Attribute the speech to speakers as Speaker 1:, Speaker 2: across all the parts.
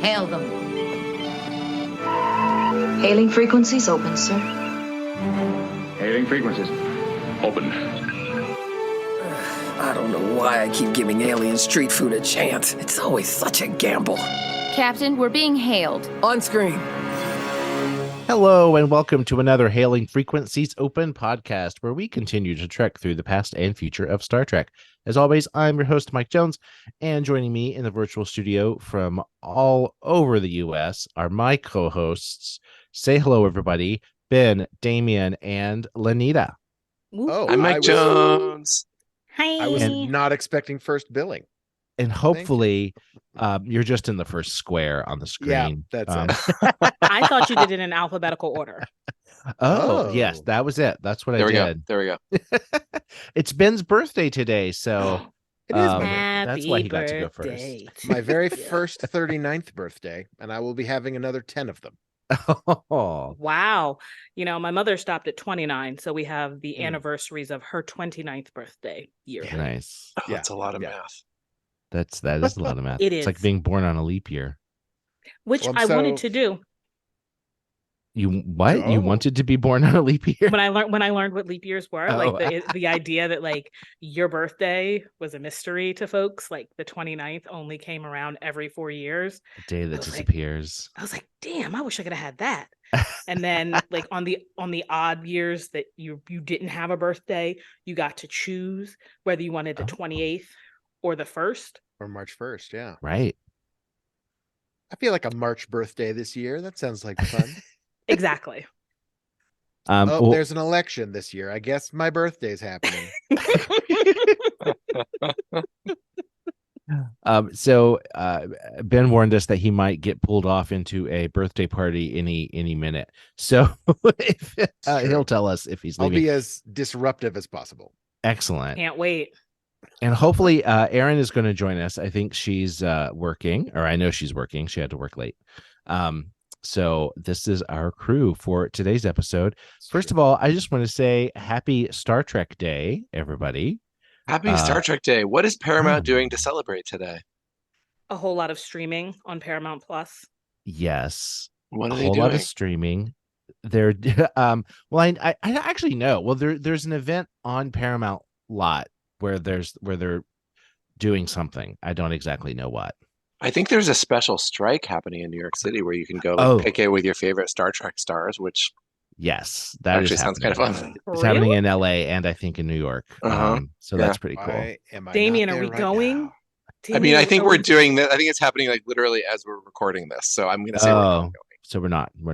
Speaker 1: Hail them.
Speaker 2: Hailing frequencies open, sir.
Speaker 3: Hailing frequencies open.
Speaker 4: I don't know why I keep giving alien street food a chance. It's always such a gamble.
Speaker 5: Captain, we're being hailed.
Speaker 4: On screen.
Speaker 6: Hello, and welcome to another Hailing Frequencies Open podcast, where we continue to trek through the past and future of Star Trek. As always, I'm your host, Mike Jones, and joining me in the virtual studio from all over the U.S. are my co-hosts. Say hello, everybody. Ben, Damien, and Lenita.
Speaker 7: Oh,
Speaker 8: I'm Mike Jones.
Speaker 7: Hi. I was not expecting first billing.
Speaker 6: And hopefully you're just in the first square on the screen.
Speaker 7: Yeah, that's it.
Speaker 9: I thought you did it in alphabetical order.
Speaker 6: Oh, yes, that was it. That's what I did.
Speaker 8: There we go.
Speaker 6: It's Ben's birthday today, so
Speaker 7: it is
Speaker 6: that's why he got to go first.
Speaker 7: My very first 39th birthday, and I will be having another 10 of them.
Speaker 6: Oh.
Speaker 9: Wow. You know, my mother stopped at 29, so we have the anniversaries of her 29th birthday year.
Speaker 6: Nice.
Speaker 8: Oh, that's a lot of math.
Speaker 6: That is a lot of math.
Speaker 9: It
Speaker 6: it's
Speaker 9: is.
Speaker 6: like being born on a leap year.
Speaker 9: Which I wanted to do.
Speaker 6: You what? Oh. You wanted to be born on a leap year?
Speaker 9: When I learned what leap years were, the idea that like your birthday was a mystery to folks, like the 29th only came around every 4 years.
Speaker 6: The day that disappears.
Speaker 9: I was like, damn, I wish I could have had that. And then like on the odd years that you didn't have a birthday, you got to choose whether you wanted the 28th or the 1st.
Speaker 7: Or March 1st, yeah.
Speaker 6: Right.
Speaker 7: I feel like a March birthday this year. That sounds like fun.
Speaker 9: Exactly.
Speaker 7: There's an election this year. I guess my birthday's happening.
Speaker 6: So Ben warned us that he might get pulled off into a birthday party any minute. So if, he'll tell us if he's leaving.
Speaker 7: I'll be as disruptive as possible.
Speaker 6: Excellent.
Speaker 9: Can't wait.
Speaker 6: And hopefully Erin is going to join us. I think she's working, or I know she's working. She had to work late. So this is our crew for today's episode. First of all, I just want to say happy Star Trek Day, everybody.
Speaker 8: Happy Star Trek Day. What is Paramount doing to celebrate today?
Speaker 9: A whole lot of streaming on Paramount Plus.
Speaker 6: Yes.
Speaker 8: What are they
Speaker 6: doing? A whole lot of streaming. They're well, I actually know. Well, there's an event on Paramount lot where they're doing something. I don't exactly know what.
Speaker 8: I think there's a special strike happening in New York City where you can go pick it with your favorite Star Trek stars, which
Speaker 6: that
Speaker 8: actually sounds kind of fun.
Speaker 6: It's happening in LA and I think in New York. So that's pretty cool.
Speaker 9: Damien, are we going?
Speaker 8: I mean, I think we're doing this. I think it's happening like literally as we're recording this. So I'm going to say we're not going.
Speaker 6: So we're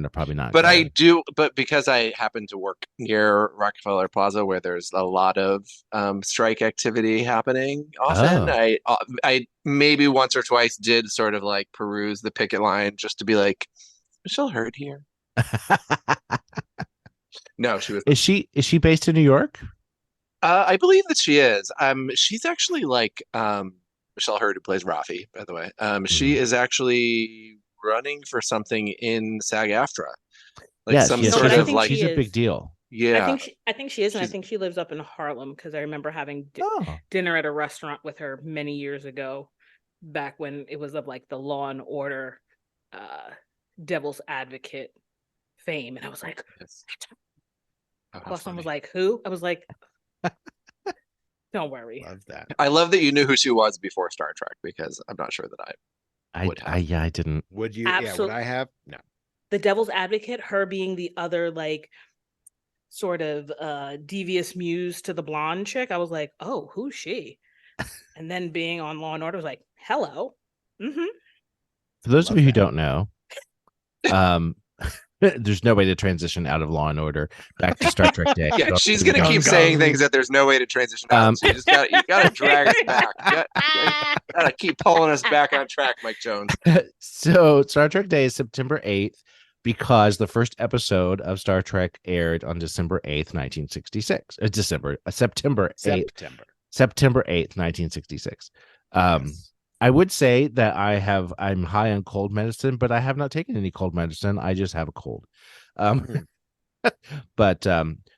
Speaker 6: probably not.
Speaker 8: But
Speaker 6: going.
Speaker 8: But because I happen to work near Rockefeller Plaza where there's a lot of strike activity happening often, I maybe once or twice did sort of like peruse the picket line just to be like, Michelle Hurd here? No, she was.
Speaker 6: Is she based in New York?
Speaker 8: I believe that she is. She's actually like Michelle Hurd, who plays Rafi, by the way. She is actually running for something in SAG-AFTRA, like
Speaker 6: yes,
Speaker 8: some
Speaker 6: yes,
Speaker 8: sort of like
Speaker 6: she's a big deal.
Speaker 8: Yeah,
Speaker 9: I think she is, and I think she lives up in Harlem because I remember having dinner at a restaurant with her many years ago, back when it was of like the Law and Order, Devil's Advocate fame, and I was like, someone was like, who? I was like, don't worry.
Speaker 7: Love that.
Speaker 8: I love that you knew who she was before Star Trek because I'm not sure that I
Speaker 6: didn't.
Speaker 7: Would you?
Speaker 9: Absolutely.
Speaker 7: Yeah, would I have? No.
Speaker 9: The Devil's Advocate, her being the other like sort of devious muse to the blonde chick. I was like, oh, who's she? And then being on Law and Order, I was like, hello. Mm-hmm.
Speaker 6: For those of you who don't know, there's no way to transition out of Law and Order back to Star Trek Day.
Speaker 8: Yeah, she's gonna keep saying things that there's no way to transition out. So you gotta drag us back. You gotta keep pulling us back on track, Mike Jones.
Speaker 6: So Star Trek Day is September 8th because the first episode of Star Trek aired on December 8th, 1966. September 8th, 1966. I would say that I'm high on cold medicine, but I have not taken any cold medicine. I just have a cold. But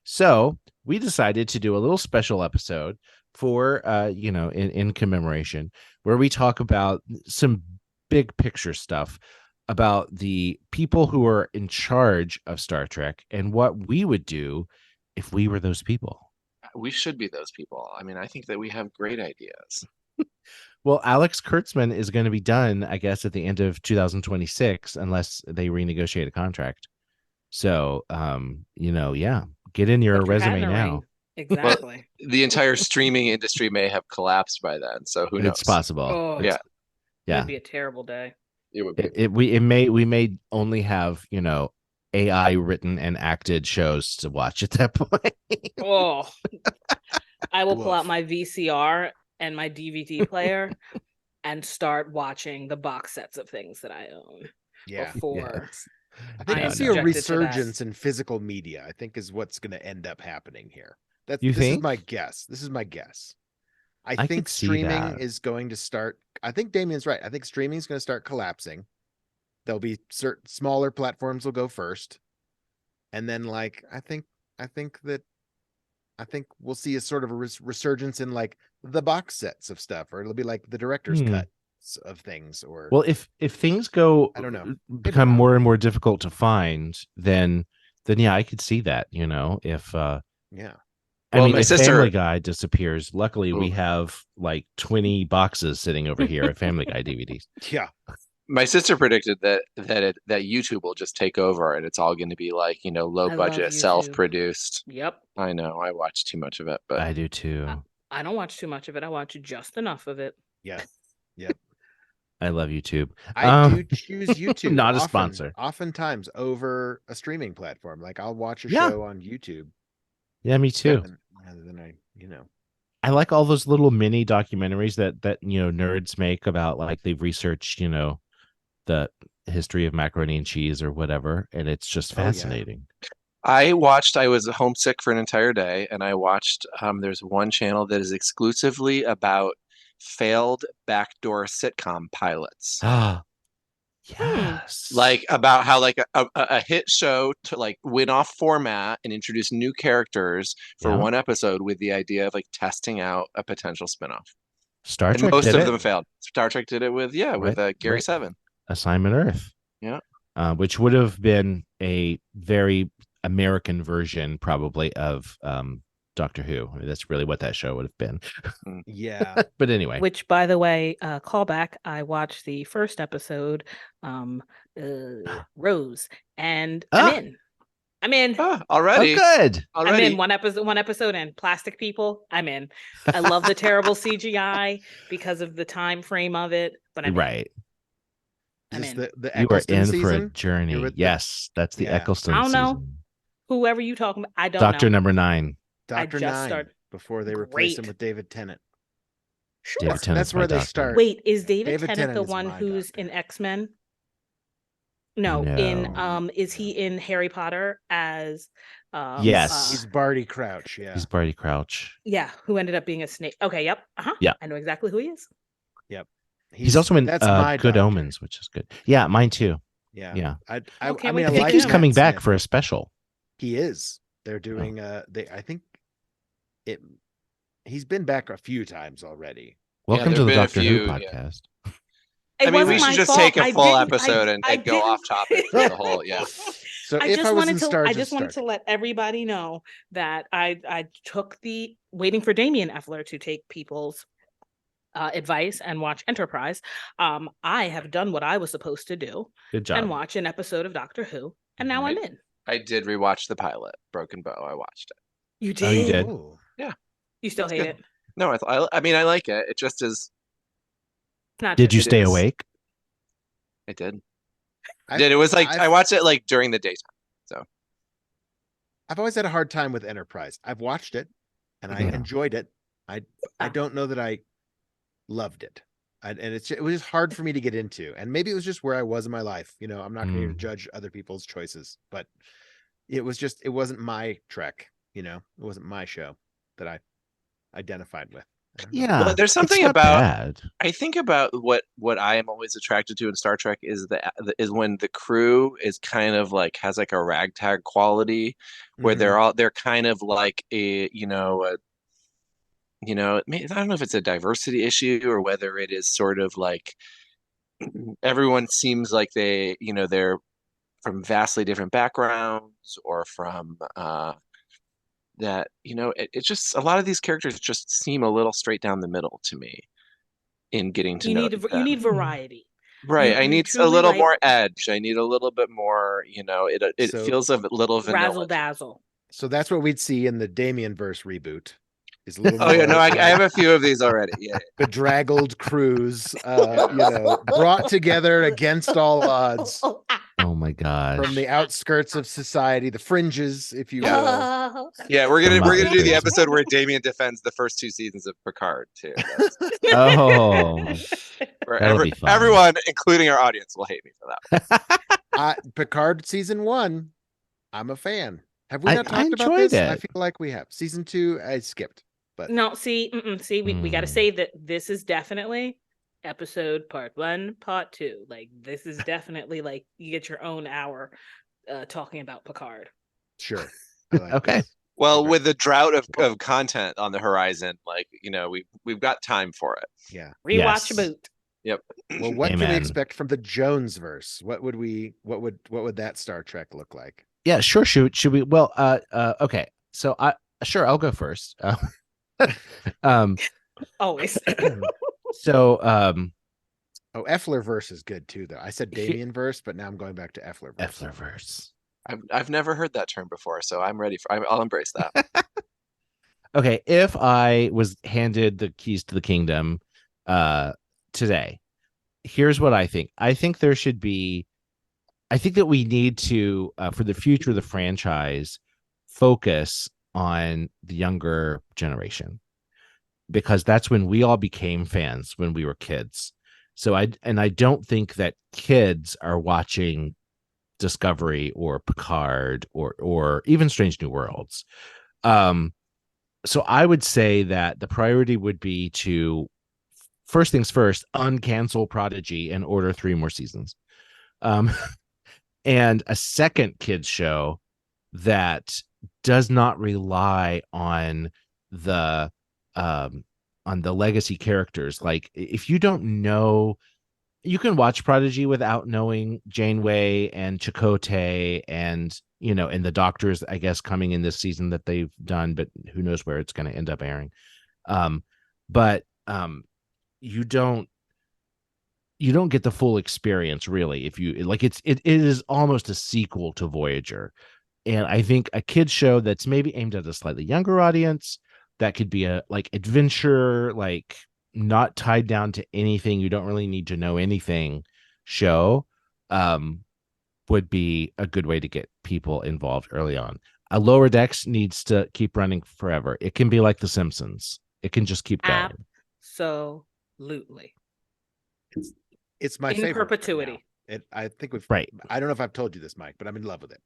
Speaker 6: so we decided to do a little special episode for in commemoration where we talk about some big picture stuff about the people who are in charge of Star Trek and what we would do if we were those people.
Speaker 8: We should be those people. I mean, I think that we have great ideas.
Speaker 6: Well, Alex Kurtzman is going to be done, I guess, at the end of 2026, unless they renegotiate a contract. So, get in your resume now.
Speaker 9: Exactly.
Speaker 8: Well, the entire streaming industry may have collapsed by then, so who knows?
Speaker 6: It's possible.
Speaker 9: Oh,
Speaker 8: yeah.
Speaker 9: It would be a terrible day.
Speaker 8: It would be.
Speaker 6: We may only have, AI written and acted shows to watch at that point.
Speaker 9: Oh, I will pull out my VCR and my DVD player and start watching the box sets of things that I own.
Speaker 7: Yeah.
Speaker 9: Before
Speaker 7: I think we'll see a resurgence in physical media, I think is what's going to end up happening here. This is my guess. I think streaming is going to start. I think Damien's right. I think streaming is going to start collapsing. There'll be certain smaller platforms will go first. And then I think we'll see a sort of a resurgence in like the box sets of stuff, or it'll be like the director's cut of things. Or
Speaker 6: if things go,
Speaker 7: I don't know,
Speaker 6: become more and more difficult to find, then I could see that, if I mean, if Family Guy disappears, luckily we have like 20 boxes sitting over here of Family Guy DVDs.
Speaker 7: Yeah.
Speaker 8: My sister predicted that YouTube will just take over and it's all going to be like, low budget, self-produced.
Speaker 9: Yep.
Speaker 8: I know. I watch too much of it, but
Speaker 6: I do too.
Speaker 9: I don't watch too much of it. I watch just enough of it.
Speaker 7: Yeah. Yep.
Speaker 6: I love YouTube.
Speaker 7: I do choose YouTube.
Speaker 6: Not a sponsor.
Speaker 7: Oftentimes over a streaming platform. Like I'll watch a show on YouTube.
Speaker 6: Yeah, me too.
Speaker 7: Rather than
Speaker 6: I like all those little mini documentaries that nerds make about, like, they've researched, the history of macaroni and cheese or whatever, and it's just fascinating.
Speaker 8: I was homesick for an entire day, and I watched, there's one channel that is exclusively about failed backdoor sitcom pilots.
Speaker 6: Yes.
Speaker 8: Like about how like a hit show to like win off format and introduce new characters for one episode with the idea of like testing out a potential spinoff.
Speaker 6: Star Trek
Speaker 8: most of them failed. Star Trek did it with Gary Seven.
Speaker 6: Assignment Earth.
Speaker 8: Yeah.
Speaker 6: Which would have been a very American version probably of Doctor Who. I mean, that's really what that show would have been.
Speaker 7: Yeah.
Speaker 6: But anyway.
Speaker 9: Which, by the way, callback, I watched the first episode, Rose, and I'm in.
Speaker 8: Already.
Speaker 6: Oh, good.
Speaker 8: Already.
Speaker 9: I'm in one episode in. Plastic People, I'm in. I love the terrible CGI because of the time frame of it, but I'm
Speaker 6: right.
Speaker 9: I'm in.
Speaker 7: The
Speaker 6: you are in
Speaker 7: season?
Speaker 6: for a journey. Yes, that's the Eccleston
Speaker 9: I don't know.
Speaker 6: season.
Speaker 9: Whoever you talking about, I don't
Speaker 6: Doctor
Speaker 9: know.
Speaker 6: Number 9.
Speaker 7: Dr. Nine, before they replace him with David Tennant.
Speaker 9: Sure.
Speaker 6: David Tennant's
Speaker 7: That's where they
Speaker 6: doctor.
Speaker 7: start.
Speaker 9: Wait, is David Tennant
Speaker 7: Tennant
Speaker 9: the
Speaker 7: is
Speaker 9: one
Speaker 7: my
Speaker 9: who's
Speaker 7: doctor.
Speaker 9: in X-Men? No, in is he in Harry Potter as
Speaker 6: Yes.
Speaker 7: He's Barty Crouch, yeah.
Speaker 6: He's Barty Crouch.
Speaker 9: Yeah, who ended up being a snake. Okay, yep.
Speaker 6: Yeah.
Speaker 9: I know exactly who he is.
Speaker 7: Yep.
Speaker 6: He's also in
Speaker 7: that's my
Speaker 6: Good
Speaker 7: doctor.
Speaker 6: Omens, which is good. Yeah, mine too.
Speaker 7: Yeah.
Speaker 6: Yeah.
Speaker 7: I
Speaker 9: Okay,
Speaker 7: mean, I
Speaker 9: wait,
Speaker 6: I
Speaker 7: like
Speaker 6: think he's
Speaker 7: Matt
Speaker 6: coming back
Speaker 7: Smith.
Speaker 6: for a special.
Speaker 7: He is. They're doing I think he's been back a few times already.
Speaker 6: Welcome
Speaker 8: there've
Speaker 6: to the
Speaker 8: been a
Speaker 6: Doctor
Speaker 8: few,
Speaker 6: Who
Speaker 8: yeah.
Speaker 6: podcast.
Speaker 9: It
Speaker 8: I mean, we
Speaker 9: wasn't
Speaker 8: should
Speaker 9: my
Speaker 8: just
Speaker 9: fault.
Speaker 8: take a
Speaker 9: I
Speaker 8: full
Speaker 9: didn't-
Speaker 8: episode and
Speaker 9: I
Speaker 8: go off topic for the whole. Yeah.
Speaker 7: So
Speaker 9: I
Speaker 7: if
Speaker 9: just
Speaker 7: I was
Speaker 9: wanted
Speaker 7: in
Speaker 9: to.
Speaker 7: Star
Speaker 9: I just wanted to let everybody know that I took the waiting for Damien Effler to take people's advice and watch Enterprise. I have done what I was supposed to do
Speaker 6: Good job.
Speaker 9: and watch an episode of Doctor Who, and now I'm in.
Speaker 8: I did rewatch the pilot, Broken Bow. I watched it.
Speaker 9: You did.
Speaker 6: Oh, you did?
Speaker 7: Ooh.
Speaker 9: You still
Speaker 8: It's
Speaker 9: hate
Speaker 8: good.
Speaker 9: it?
Speaker 8: No, I mean I like it. It just is.
Speaker 9: Not
Speaker 6: Did you
Speaker 9: just-
Speaker 6: stay
Speaker 8: is.
Speaker 6: awake?
Speaker 8: I did.
Speaker 7: I
Speaker 8: It was like
Speaker 7: I've-
Speaker 8: I watched it like during the daytime.
Speaker 7: I've always had a hard time with Enterprise. I've watched it and I
Speaker 6: Yeah.
Speaker 7: enjoyed it. I don't know that I loved it. It was just hard for me to get into. And maybe it was just where I was in my life. I'm not going to judge other people's choices, but it wasn't my Trek, it wasn't my show that I identified with. I don't know.
Speaker 6: Yeah.
Speaker 8: Well, there's
Speaker 6: it's
Speaker 8: something
Speaker 6: not
Speaker 8: about-
Speaker 6: bad.
Speaker 8: I think about what I am always attracted to in Star Trek is is when the crew is kind of like has like a ragtag quality where
Speaker 7: Mhm.
Speaker 8: they're kind of like I don't know if it's a diversity issue or whether it is sort of like everyone seems like they're from vastly different backgrounds, or from that, it's just a lot of these characters just seem a little straight down the middle to me in getting to know them.
Speaker 9: You need variety.
Speaker 8: Right. I need a little more edge. I need a little bit more, it feels a little vanilla.
Speaker 9: Razzle dazzle.
Speaker 7: So that's what we'd see in the Damien verse reboot. Is a little
Speaker 8: oh, yeah, no, I have a few of these already. Yeah.
Speaker 7: Bedraggled crews, brought together against all odds.
Speaker 6: Oh my gosh.
Speaker 7: From the outskirts of society, the fringes, if you will.
Speaker 8: Yeah, we're gonna do the episode where Damien defends the first 2 seasons of Picard too. Everyone, including our audience, will hate me for
Speaker 7: that. Picard season 1, I'm a fan. Have we not talked about this? I feel like we have. Season 2, I skipped. But
Speaker 9: no, we got to say that this is definitely episode part 1, part 2. Like, this is definitely like you get your own hour talking about Picard.
Speaker 7: Sure.
Speaker 6: Okay.
Speaker 8: Well, with the drought of content on the horizon, like, we've got time for it.
Speaker 7: Yeah.
Speaker 9: Rewatch a boot.
Speaker 8: Yep.
Speaker 7: Well, what can we expect from the Jones verse? What would that Star Trek look like?
Speaker 6: Yeah, sure. Should we? Well, okay. So I'll go first.
Speaker 9: Always.
Speaker 6: So
Speaker 7: Effler verse is good too, though. I said Damien verse, but now I'm going back to Effler verse.
Speaker 6: Effler verse.
Speaker 8: I've never heard that term before, so I'm ready I'll embrace that.
Speaker 6: Okay, if I was handed the keys to the kingdom today, here's what I think. I think that we need to, for the future of the franchise, focus on the younger generation, because that's when we all became fans, when we were kids. So I don't think that kids are watching Discovery or Picard or even Strange New Worlds. So I would say that the priority would be to, first things first, uncancel Prodigy and order 3 more seasons. And a second kids show that does not rely on the legacy characters. Like, if you don't know, you can watch Prodigy without knowing Janeway and Chakotay and and the Doctors, I guess, coming in this season that they've done, but who knows where it's going to end up airing. But you don't get the full experience, really, if you like. It is almost a sequel to Voyager, and I think a kids show that's maybe aimed at a slightly younger audience, that could be a adventure, like not tied down to anything, you don't really need to know anything show, would be a good way to get people involved early on. A Lower Decks needs to keep running forever. It can be like The Simpsons. It can just keep going.
Speaker 9: Absolutely.
Speaker 7: It's my
Speaker 9: in
Speaker 7: favorite
Speaker 9: perpetuity.
Speaker 7: I think we've
Speaker 6: right.
Speaker 7: I don't know if I've told you this, Mike, but I'm in love with it.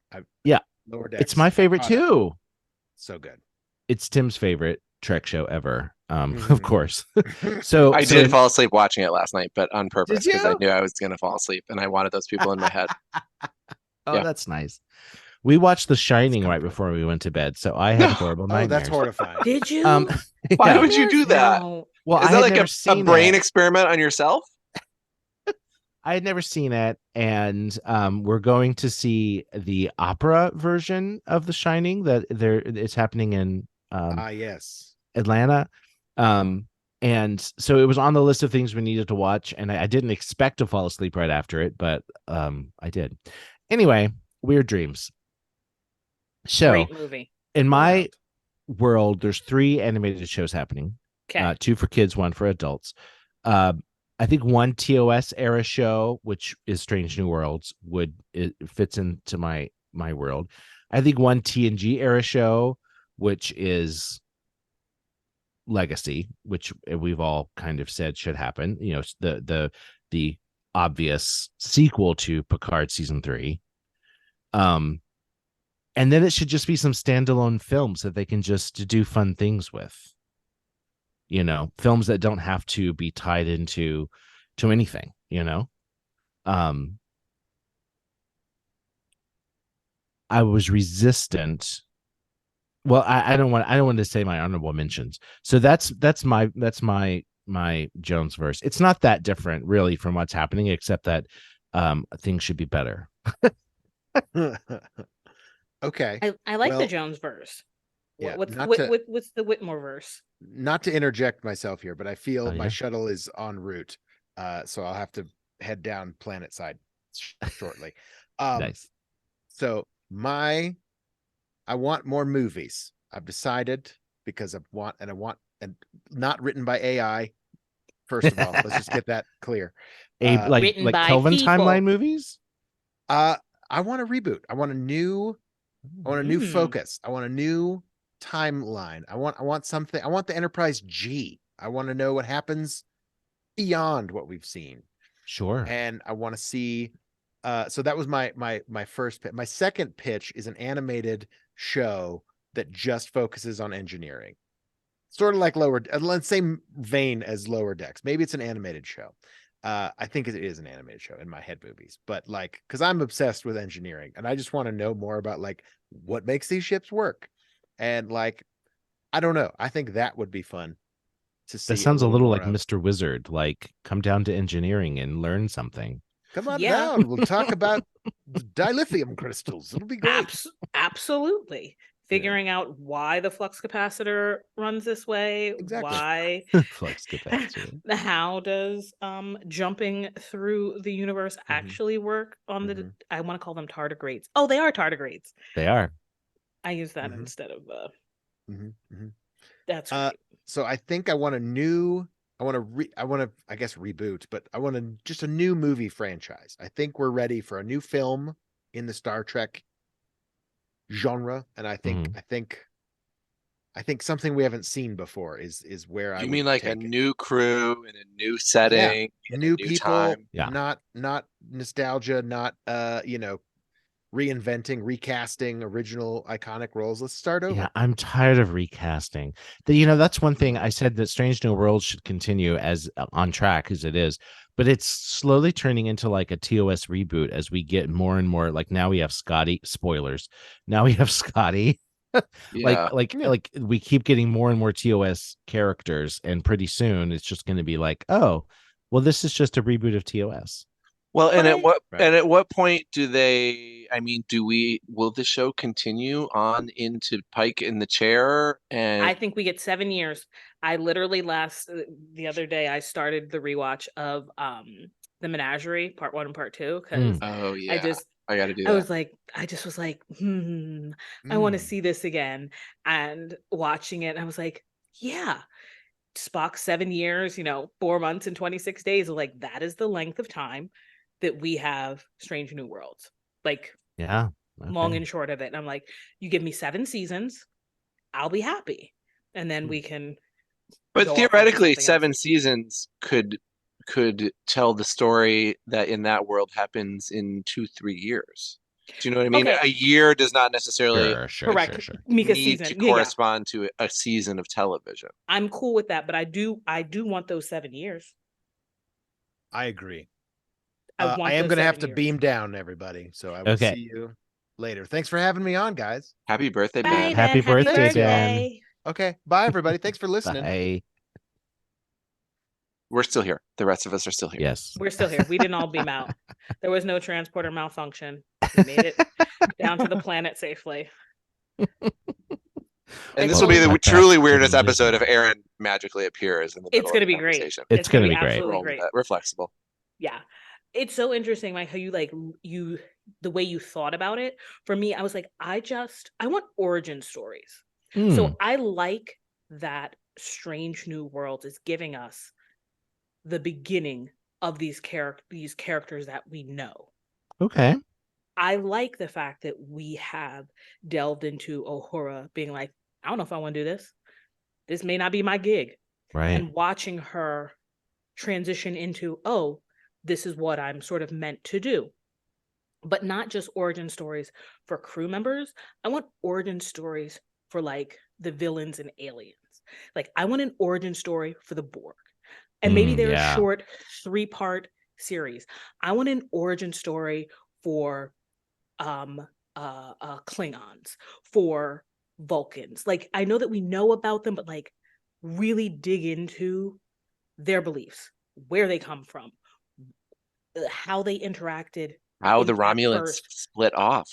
Speaker 7: Lower Decks.
Speaker 6: It's my favorite too.
Speaker 7: So good.
Speaker 6: It's Tim's favorite Trek show ever. Of course. So
Speaker 8: I did fall asleep watching it last night, but on purpose, because I knew I was going to fall asleep and I wanted those people in my head.
Speaker 6: That's nice. We watched The Shining right before we went to bed, so I had horrible nightmares.
Speaker 7: That's horrifying.
Speaker 9: Did you?
Speaker 8: Why would you do that?
Speaker 9: No.
Speaker 6: Well,
Speaker 8: is that like a brain experiment on yourself?
Speaker 6: I had never seen it, and we're going to see the opera version of The Shining that it's happening in
Speaker 7: yes,
Speaker 6: Atlanta. And so it was on the list of things we needed to watch, and I didn't expect to fall asleep right after it, but I did. Anyway, Weird Dreams. So
Speaker 9: great movie.
Speaker 6: In my world, there's 3 animated shows happening.
Speaker 9: Okay.
Speaker 6: 2 for kids, 1 for adults. I think 1 TOS era show, which is Strange New Worlds, it fits into my world. I think 1 TNG era show, which is Legacy, which we've all kind of said should happen. The obvious sequel to Picard season 3. And then it should just be some standalone films that they can just do fun things with. Films that don't have to be tied into anything, I was resistant. Well, I don't want to say my honorable mentions. So that's my my Jones verse. It's not that different really from what's happening, except that things should be better.
Speaker 7: Okay.
Speaker 9: I like the Jones verse.
Speaker 7: Yeah,
Speaker 9: what's the Whitmore verse?
Speaker 7: Not to interject myself here, but I feel my shuttle is en route. So I'll have to head down planet side shortly.
Speaker 6: Nice.
Speaker 7: So I want more movies. I've decided because I want and not written by AI. First of all, let's just get that clear.
Speaker 6: Like Kelvin people. Timeline movies.
Speaker 7: I want a reboot. I want a new focus. I want a new timeline. I want something. I want the Enterprise G. I want to know what happens beyond what we've seen.
Speaker 6: Sure.
Speaker 7: And I want to see. So that was my first pitch. My second pitch is an animated show that just focuses on engineering, sort of like same vein as Lower Decks. Maybe it's an animated show. I think it is an animated show in my head movies, but like, because I'm obsessed with engineering and I just want to know more about like what makes these ships work. And like, I don't know. I think that would be fun to see.
Speaker 6: That sounds a little like Mr. Wizard, like come down to engineering and learn something.
Speaker 7: Come on down. We'll talk about dilithium crystals. It'll be great.
Speaker 9: Absolutely. Figuring out why the flux capacitor runs this way.
Speaker 7: Exactly.
Speaker 9: Why
Speaker 6: flux capacitor.
Speaker 9: How does jumping through the universe actually work on the I want to call them tardigrades. Oh, they are tardigrades.
Speaker 6: They are.
Speaker 9: I use that instead of that's right.
Speaker 7: So I think I want to I guess reboot, but I want just a new movie franchise. I think we're ready for a new film in the Star Trek genre, and I think something we haven't seen before is where I.
Speaker 8: You mean like a new crew and a new setting,
Speaker 7: new people,
Speaker 8: time.
Speaker 7: Not nostalgia, not reinventing, recasting original iconic roles. Let's start over.
Speaker 6: Yeah, I'm tired of recasting. That's one thing I said, that Strange New Worlds should continue as on track as it is, but it's slowly turning into like a TOS reboot as we get more and more. Like now we have Scotty. Spoilers. Now we have Scotty. Like we keep getting more and more TOS characters, and pretty soon it's just going to be like, oh, well, this is just a reboot of TOS.
Speaker 8: Well, and at what point will the show continue on into Pike in the chair? And
Speaker 9: I think we get 7 years. I literally the other day I started the rewatch of the Menagerie Part 1 and Part 2 because
Speaker 8: I got to do that.
Speaker 9: I just was like, I want to see this again. And watching it, I was like, yeah, Spock 7 years, 4 months and 26 days. Like that is the length of time that we have Strange New Worlds. Like, long and short of it. And I'm like, you give me 7 seasons, I'll be happy. And then we can.
Speaker 8: But theoretically, 7 seasons could tell the story that in that world happens in 2-3 years. Do you know what I mean?
Speaker 9: Okay.
Speaker 8: A year does not necessarily
Speaker 9: correct.
Speaker 8: Sure. Need to correspond to a season of television.
Speaker 9: I'm cool with that, but I do want those 7 years.
Speaker 7: I agree. I am going to have to beam down, everybody. So I will see you later. Thanks for having me on, guys.
Speaker 8: Happy birthday,
Speaker 9: Ben.
Speaker 6: Happy birthday, Ben.
Speaker 7: Okay. Bye, everybody. Thanks for listening.
Speaker 6: Bye.
Speaker 8: We're still here. The rest of us are still here.
Speaker 6: Yes.
Speaker 9: We're still here. We didn't all beam out. There was no transporter malfunction. We made it down to the planet safely.
Speaker 8: And this will be the truly weirdest episode if Aaron magically appears in the middle.
Speaker 9: It's going to be great.
Speaker 6: It's going to be great.
Speaker 8: We're flexible.
Speaker 9: Yeah. It's so interesting, like how you the way you thought about it. For me, I was like, I want origin stories. So I like that Strange New Worlds is giving us the beginning of these characters that we know.
Speaker 6: Okay.
Speaker 9: I like the fact that we have delved into Uhura being like, I don't know if I want to do this. This may not be my gig.
Speaker 6: Right.
Speaker 9: And watching her transition into, oh, this is what I'm sort of meant to do. But not just origin stories for crew members. I want origin stories for like the villains and aliens. Like I want an origin story for the Borg. And maybe they're a short 3-part series. I want an origin story for Klingons, for Vulcans. Like I know that we know about them, but like really dig into their beliefs, where they come from, how they interacted,
Speaker 8: how the Romulans split
Speaker 9: off,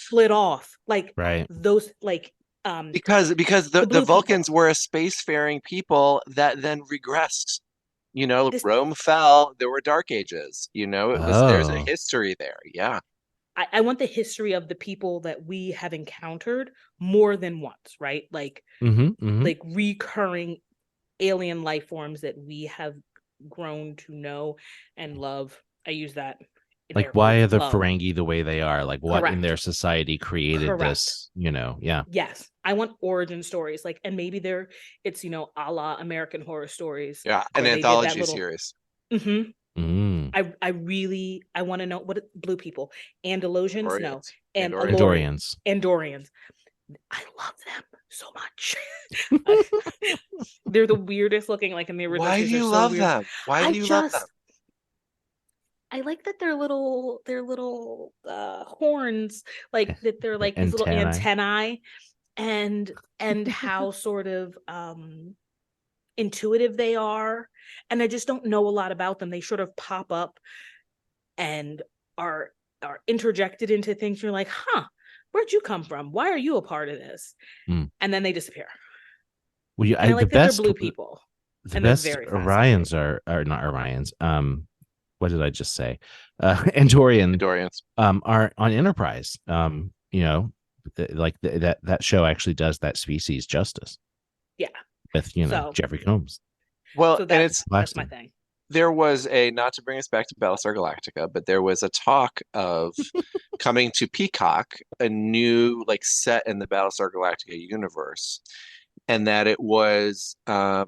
Speaker 9: like
Speaker 6: right.
Speaker 9: those, like
Speaker 8: because the Vulcans were a spacefaring people that then regressed. Rome fell. There were dark ages. There's a history there. Yeah.
Speaker 9: I want the history of the people that we have encountered more than once, right? Like, like recurring alien life forms that we have grown to know and love. I use that.
Speaker 6: Like, why are the Ferengi the way they are? Like, what in their society created this? Yeah.
Speaker 9: Yes, I want origin stories. Like, and maybe it's a la American Horror Stories.
Speaker 8: Yeah, an anthology series.
Speaker 9: Mm-hmm. I want to know what Blue people, Andalosians,
Speaker 6: Andorians.
Speaker 9: I love them so much. They're the weirdest looking. Like in the original.
Speaker 8: Why do you love them? Why do you love them?
Speaker 9: I like that they're little horns, like that they're like these little antennae, and how sort of intuitive they are. And I just don't know a lot about them. They sort of pop up and are interjected into things. You're like, where'd you come from? Why are you a part of this? And then they disappear.
Speaker 6: Well,
Speaker 9: I like that they're blue people.
Speaker 6: The best Orions are not Orions. What did I just say? Andorians are on Enterprise. That show actually does that species justice.
Speaker 9: Yeah.
Speaker 6: With Jeffrey Combs.
Speaker 8: Well, and
Speaker 9: that's my thing.
Speaker 8: There was not to bring us back to Battlestar Galactica, but there was a talk of coming to Peacock, a new set in the Battlestar Galactica universe. And that it was a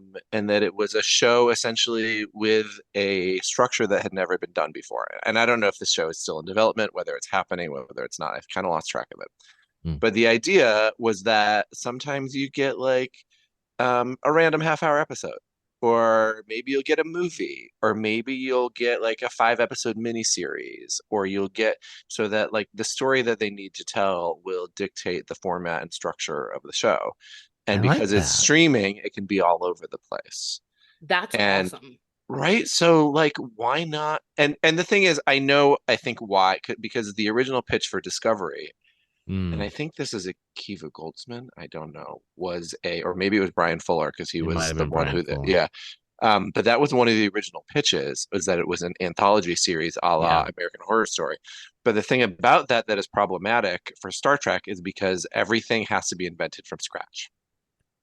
Speaker 8: show essentially with a structure that had never been done before. And I don't know if this show is still in development, whether it's happening, whether it's not. I've kind of lost track of it. But the idea was that sometimes you get a random half-hour episode, or maybe you'll get a movie, or maybe you'll get a 5-episode miniseries, or you'll get so that the story that they need to tell will dictate the format and structure of the show. And because it's streaming, it can be all over the place.
Speaker 9: That's awesome.
Speaker 8: Right? So, why not? And the thing is, I think why. Because the original pitch for Discovery, and I think this is Akiva Goldsman, I don't know, or maybe it was Brian Fuller, because he was the one who did. Yeah. But that was one of the original pitches, was that it was an anthology series a la American Horror Story. But the thing about that is problematic for Star Trek is because everything has to be invented from scratch.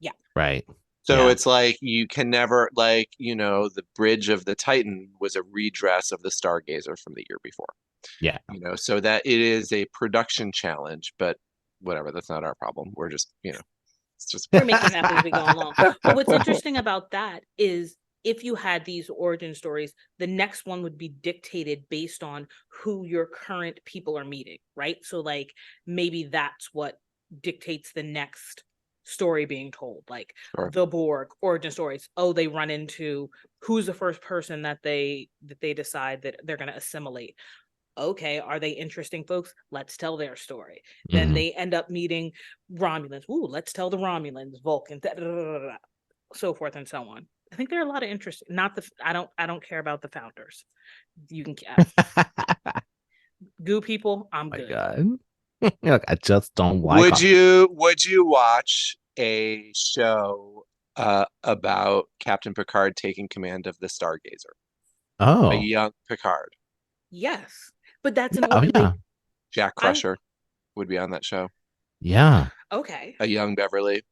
Speaker 9: Yeah.
Speaker 6: Right.
Speaker 8: So it's you can never, the Bridge of the Titan was a redress of the Stargazer from the year before.
Speaker 6: Yeah.
Speaker 8: So that it is a production challenge, but whatever, that's not our problem. We're just, it's just
Speaker 9: we're making that as we go along. But what's interesting about that is if you had these origin stories, the next one would be dictated based on who your current people are meeting, right? So maybe that's what dictates the next story being told, the Borg origin stories. They run into who's the first person that they decide that they're going to assimilate. Okay, are they interesting folks? Let's tell their story. Then they end up meeting Romulans. Ooh, let's tell the Romulans, Vulcans, so forth and so on. I think there are a lot of interest. I don't care about the founders. You can goo people. I'm good.
Speaker 6: God. I just don't like.
Speaker 8: Would you watch a show about Captain Picard taking command of the Stargazer?
Speaker 6: Oh,
Speaker 8: a young Picard.
Speaker 9: Yes, but that's
Speaker 8: Jack Crusher would be on that show.
Speaker 6: Yeah.
Speaker 9: Okay.
Speaker 8: A young Beverly.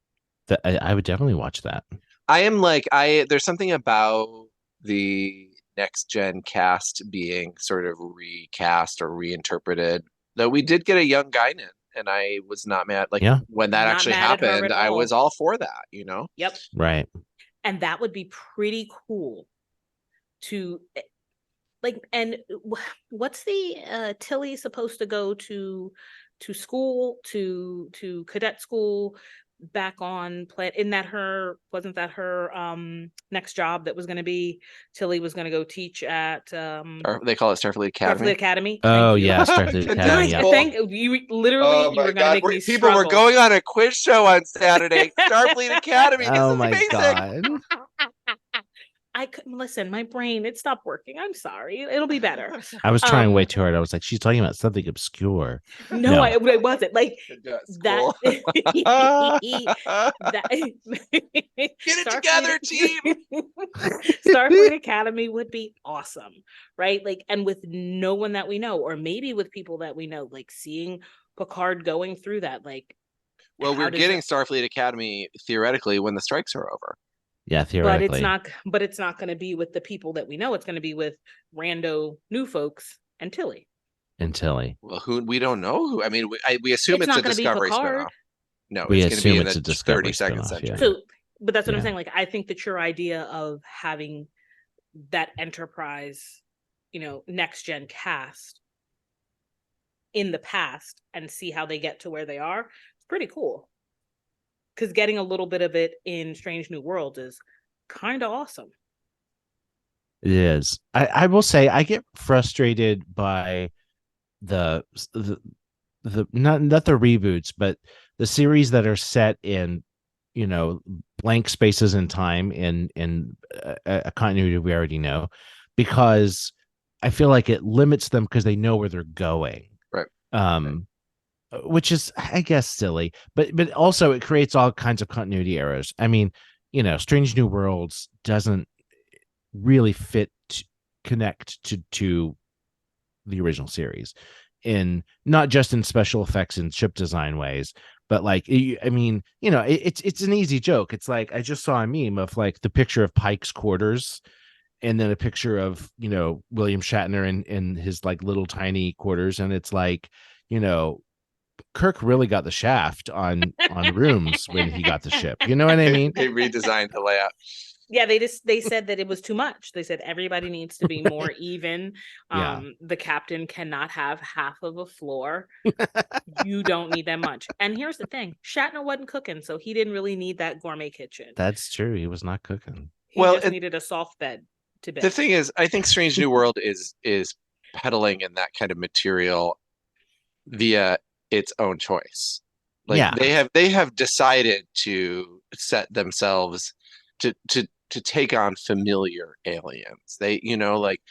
Speaker 6: I would definitely watch that.
Speaker 8: I am there's something about the next gen cast being sort of recast or reinterpreted. Though we did get a young Guinan, and I was not mad. When that actually happened, I was all for that,
Speaker 9: Yep.
Speaker 6: Right.
Speaker 9: And that would be pretty cool to and what's the Tilly supposed to go to school, to cadet school back on planet? Wasn't that her next job that was going to be Tilly was going to go teach at
Speaker 8: they call it Starfleet Academy.
Speaker 9: Starfleet Academy.
Speaker 6: Oh yeah, Starfleet Academy.
Speaker 9: I think you literally you were going to make me
Speaker 8: people
Speaker 9: struggle.
Speaker 8: were going on a quiz show on Saturday. Starfleet Academy.
Speaker 6: Oh my God.
Speaker 9: I couldn't listen. My brain, it stopped working. I'm sorry. It'll be better.
Speaker 6: I was trying way too hard. I was like, she's talking about something obscure.
Speaker 9: No, I wasn't. Like that.
Speaker 8: Get it together, team.
Speaker 9: Starfleet Academy would be awesome, right? Like, and with no one that we know, or maybe with people that we know, like seeing Picard going through that, like.
Speaker 8: Well, we're getting Starfleet Academy theoretically when the strikes are over.
Speaker 6: Yeah, theoretically.
Speaker 9: But it's not going to be with the people that we know. It's going to be with rando new folks and Tilly.
Speaker 8: Well, who we don't know who. I mean, we assume it's a Discovery spinoff. No,
Speaker 6: we
Speaker 8: it's going to be in
Speaker 6: a
Speaker 8: the 32nd century.
Speaker 6: Yeah.
Speaker 9: So, but that's what I'm saying. Like, I think that your idea of having that Enterprise, next gen cast in the past and see how they get to where they are, it's pretty cool. Because getting a little bit of it in Strange New Worlds is kind of awesome.
Speaker 6: It is. I will say I get frustrated by the not the reboots, but the series that are set in blank spaces in time in a continuity we already know, because I feel like it limits them because they know where they're going.
Speaker 8: Right.
Speaker 6: Which is, I guess, silly, but also it creates all kinds of continuity errors. I mean, Strange New Worlds doesn't really connect to the original series, in not just in special effects and ship design ways, but like, I mean, it's an easy joke. It's like, I just saw a meme of like the picture of Pike's quarters, and then a picture of William Shatner in his like little tiny quarters, and it's like, Kirk really got the shaft on rooms when he got the ship. You know what I mean?
Speaker 8: They redesigned the layout.
Speaker 9: Yeah, they said that it was too much. They said everybody needs to be more even. The captain cannot have half of a floor. You don't need that much. And here's the thing: Shatner wasn't cooking, so he didn't really need that gourmet kitchen.
Speaker 6: That's true. He was not cooking.
Speaker 9: He just needed a soft bed to bed.
Speaker 8: The thing is, I think Strange New World is peddling in that kind of material via its own choice. Like they have decided to set themselves to take on familiar aliens. They,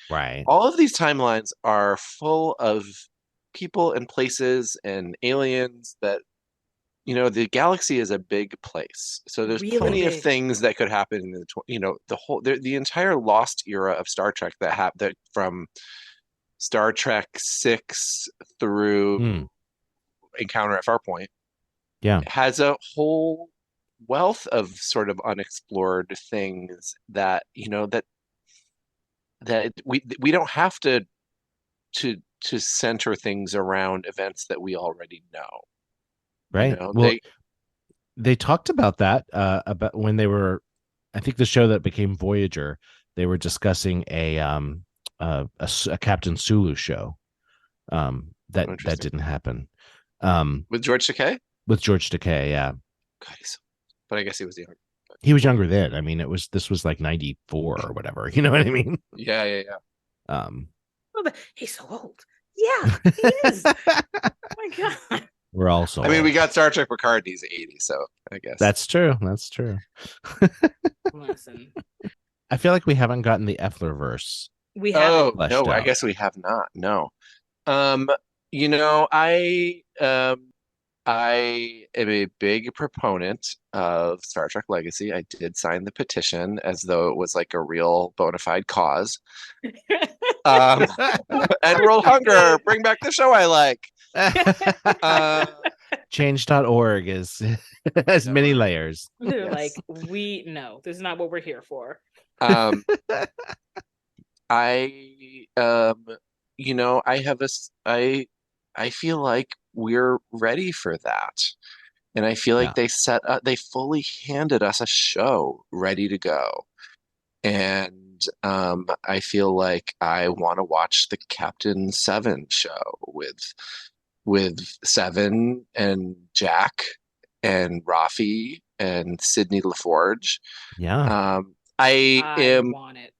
Speaker 6: right.
Speaker 8: All of these timelines are full of people and places and aliens that, the galaxy is a big place. So there's really plenty of things that could happen in the entire lost era of Star Trek that from Star Trek 6 through Encounter at Farpoint has a whole wealth of sort of unexplored things that that we don't have to center things around events that we already know,
Speaker 6: right? Well, they talked about that about when they were, I think the show that became Voyager, they were discussing a Captain Sulu show that didn't happen.
Speaker 8: With George Takei?
Speaker 6: With George Takei, yeah.
Speaker 8: God, but I guess he was younger.
Speaker 6: He was younger then. I mean, this was like 94 or whatever. You know what I mean?
Speaker 8: Yeah.
Speaker 9: He's so old. Yeah, he is. Oh my God.
Speaker 6: We're also.
Speaker 8: I mean, we got Star Trek Picard. He's 80, so I guess
Speaker 6: that's true.
Speaker 9: Listen,
Speaker 6: I feel like we haven't gotten the Effler-verse.
Speaker 9: We haven't.
Speaker 8: Oh no, I guess we have not. No. I am a big proponent of Star Trek Legacy. I did sign the petition as though it was like a real bona fide cause. And World Hunger, bring back the show I like.
Speaker 6: Change.org has many layers.
Speaker 9: They're like, this is not what we're here for.
Speaker 8: I feel like we're ready for that. And I feel like they fully handed us a show ready to go. And I feel like I want to watch the Captain Seven show with Seven and Jack and Rafi and Sidney LaForge.
Speaker 6: Yeah.
Speaker 9: I want it.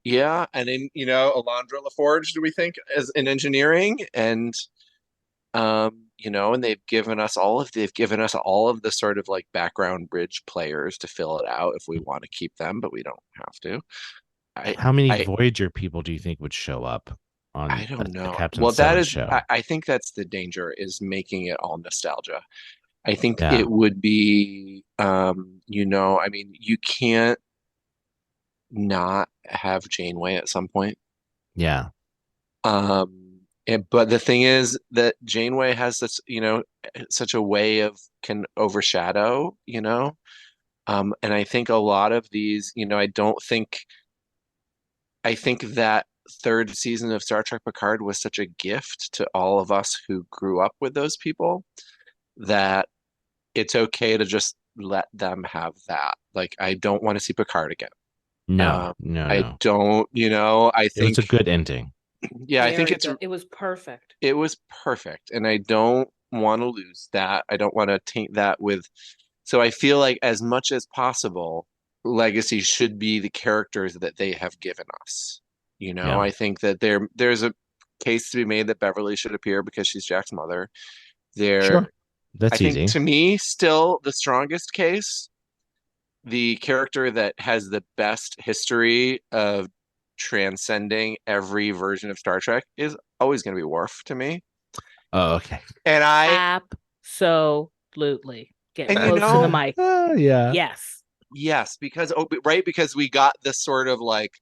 Speaker 8: Yeah, and in Alondra LaForge, do we think, as in engineering, and and they've given us all of the sort of like background bridge players to fill it out if we want to keep them, but we don't have to.
Speaker 6: How many Voyager people do you think would show up on
Speaker 8: I don't know.
Speaker 6: Captain Seven show?
Speaker 8: I think that's the danger, is making it all nostalgia. I think it would be, I mean, you can't not have Janeway at some point.
Speaker 6: Yeah.
Speaker 8: But the thing is that Janeway has this, such a way of can overshadow, and I think a lot of these, I think that third season of Star Trek Picard was such a gift to all of us who grew up with those people that it's okay to just let them have that. Like, I don't want to see Picard again.
Speaker 6: No.
Speaker 8: I don't, I think
Speaker 6: it's a good ending.
Speaker 8: Yeah, I think
Speaker 9: it was perfect.
Speaker 8: It was perfect. And I don't want to lose that. I don't want to taint that with, so I feel like as much as possible, Legacy should be the characters that they have given us. I think that there's a case to be made that Beverly should appear because she's Jack's mother.
Speaker 6: Sure. That's
Speaker 8: I
Speaker 6: easy.
Speaker 8: think, to me, still the strongest case, the character that has the best history of transcending every version of Star Trek is always going to be Worf to me.
Speaker 6: Oh, okay.
Speaker 8: And
Speaker 9: absolutely get close to the mic.
Speaker 6: Yeah.
Speaker 8: Yes, because we got this sort of like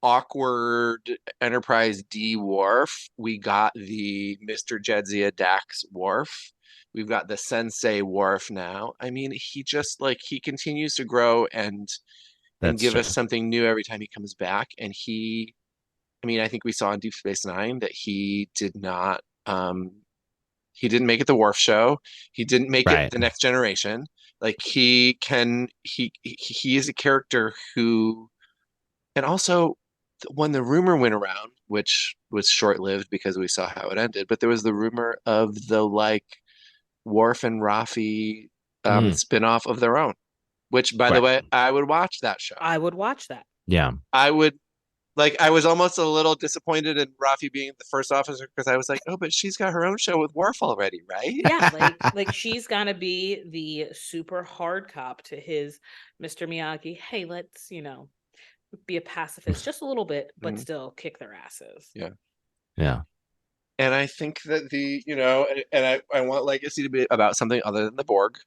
Speaker 8: awkward Enterprise D Worf. We got the Mr. Jadzia Dax Worf. We've got the Sensei Worf now. I mean, he just he continues to grow and give us something new every time he comes back. And I think we saw in Deep Space Nine that he did not, he didn't make it the Worf show. He didn't make it the Next Generation. Like, he is a character who, and also when the rumor went around, which was short-lived because we saw how it ended, but there was the rumor of the Worf and Raffi spin-off of their own, which, by the way, I would watch that show.
Speaker 9: I would watch that.
Speaker 6: Yeah.
Speaker 8: I would. I was almost a little disappointed in Raffi being the first officer because I was like, oh, but she's got her own show with Worf already, right?
Speaker 9: Yeah, she's gonna be the super hard cop to his Mr. Miyagi. Hey, let's, be a pacifist just a little bit, but still kick their asses.
Speaker 8: Yeah.
Speaker 6: Yeah.
Speaker 8: And I think that I want Legacy to be about something other than the Borg.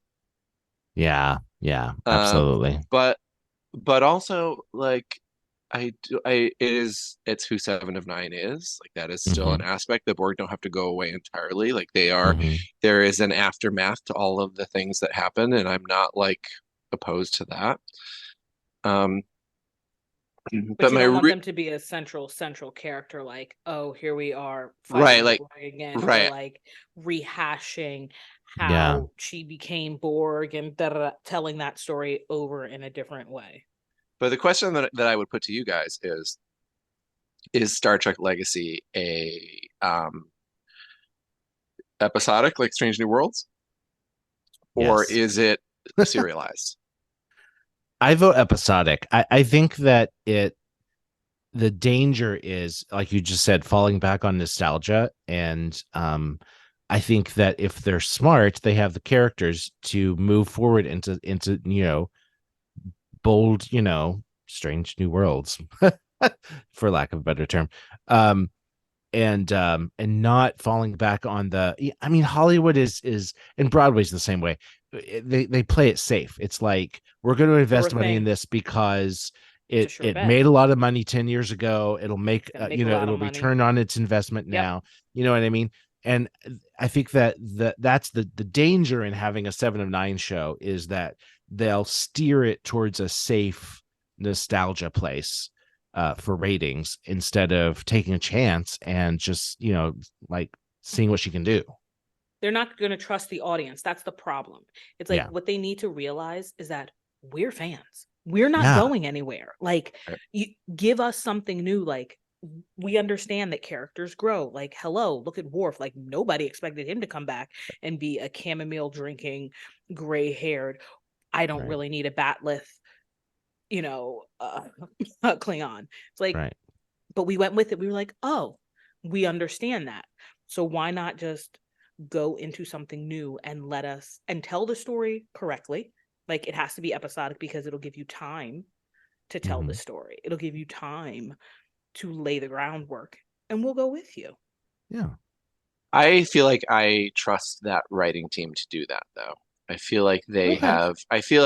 Speaker 6: Yeah. Yeah. Absolutely.
Speaker 8: But also it's who Seven of Nine is. That is still an aspect. The Borg don't have to go away entirely. They are. There is an aftermath to all of the things that happen, and I'm not opposed to that.
Speaker 9: But you don't want them to be a central character. Here we are, fighting again, or rehashing how she became Borg and telling that story over in a different way.
Speaker 8: But the question that I would put to you guys is Star Trek Legacy a episodic like Strange New Worlds? Or is it serialized?
Speaker 6: I vote episodic. I think that the danger is, like you just said, falling back on nostalgia. And I think that if they're smart, they have the characters to move forward into bold, Strange New Worlds, for lack of a better term. And not falling back on Hollywood is, and Broadway's the same way. They play it safe. It's like, we're going to invest money in this because it made a lot of money 10 years ago. It'll make it'll return on its investment now. You know what I mean? And I think that that's the danger in having a 7 of 9 show, is that they'll steer it towards a safe nostalgia place for ratings, instead of taking a chance and just seeing what she can do.
Speaker 9: They're not going to trust the audience. That's the problem. It's what they need to realize is that we're fans. We're not going anywhere. You give us something new. We understand that characters grow. Hello, look at Worf. Nobody expected him to come back and be a chamomile drinking, gray haired, I don't really need a batleth, Klingon. It's but we went with it. We were like, oh, we understand that. So why not just go into something new and let us and tell the story correctly? It has to be episodic because it'll give you time to tell the story. It'll give you time to lay the groundwork, and we'll go with you.
Speaker 6: Yeah.
Speaker 8: I feel like I trust that writing team to do that, though. I feel like they have. I think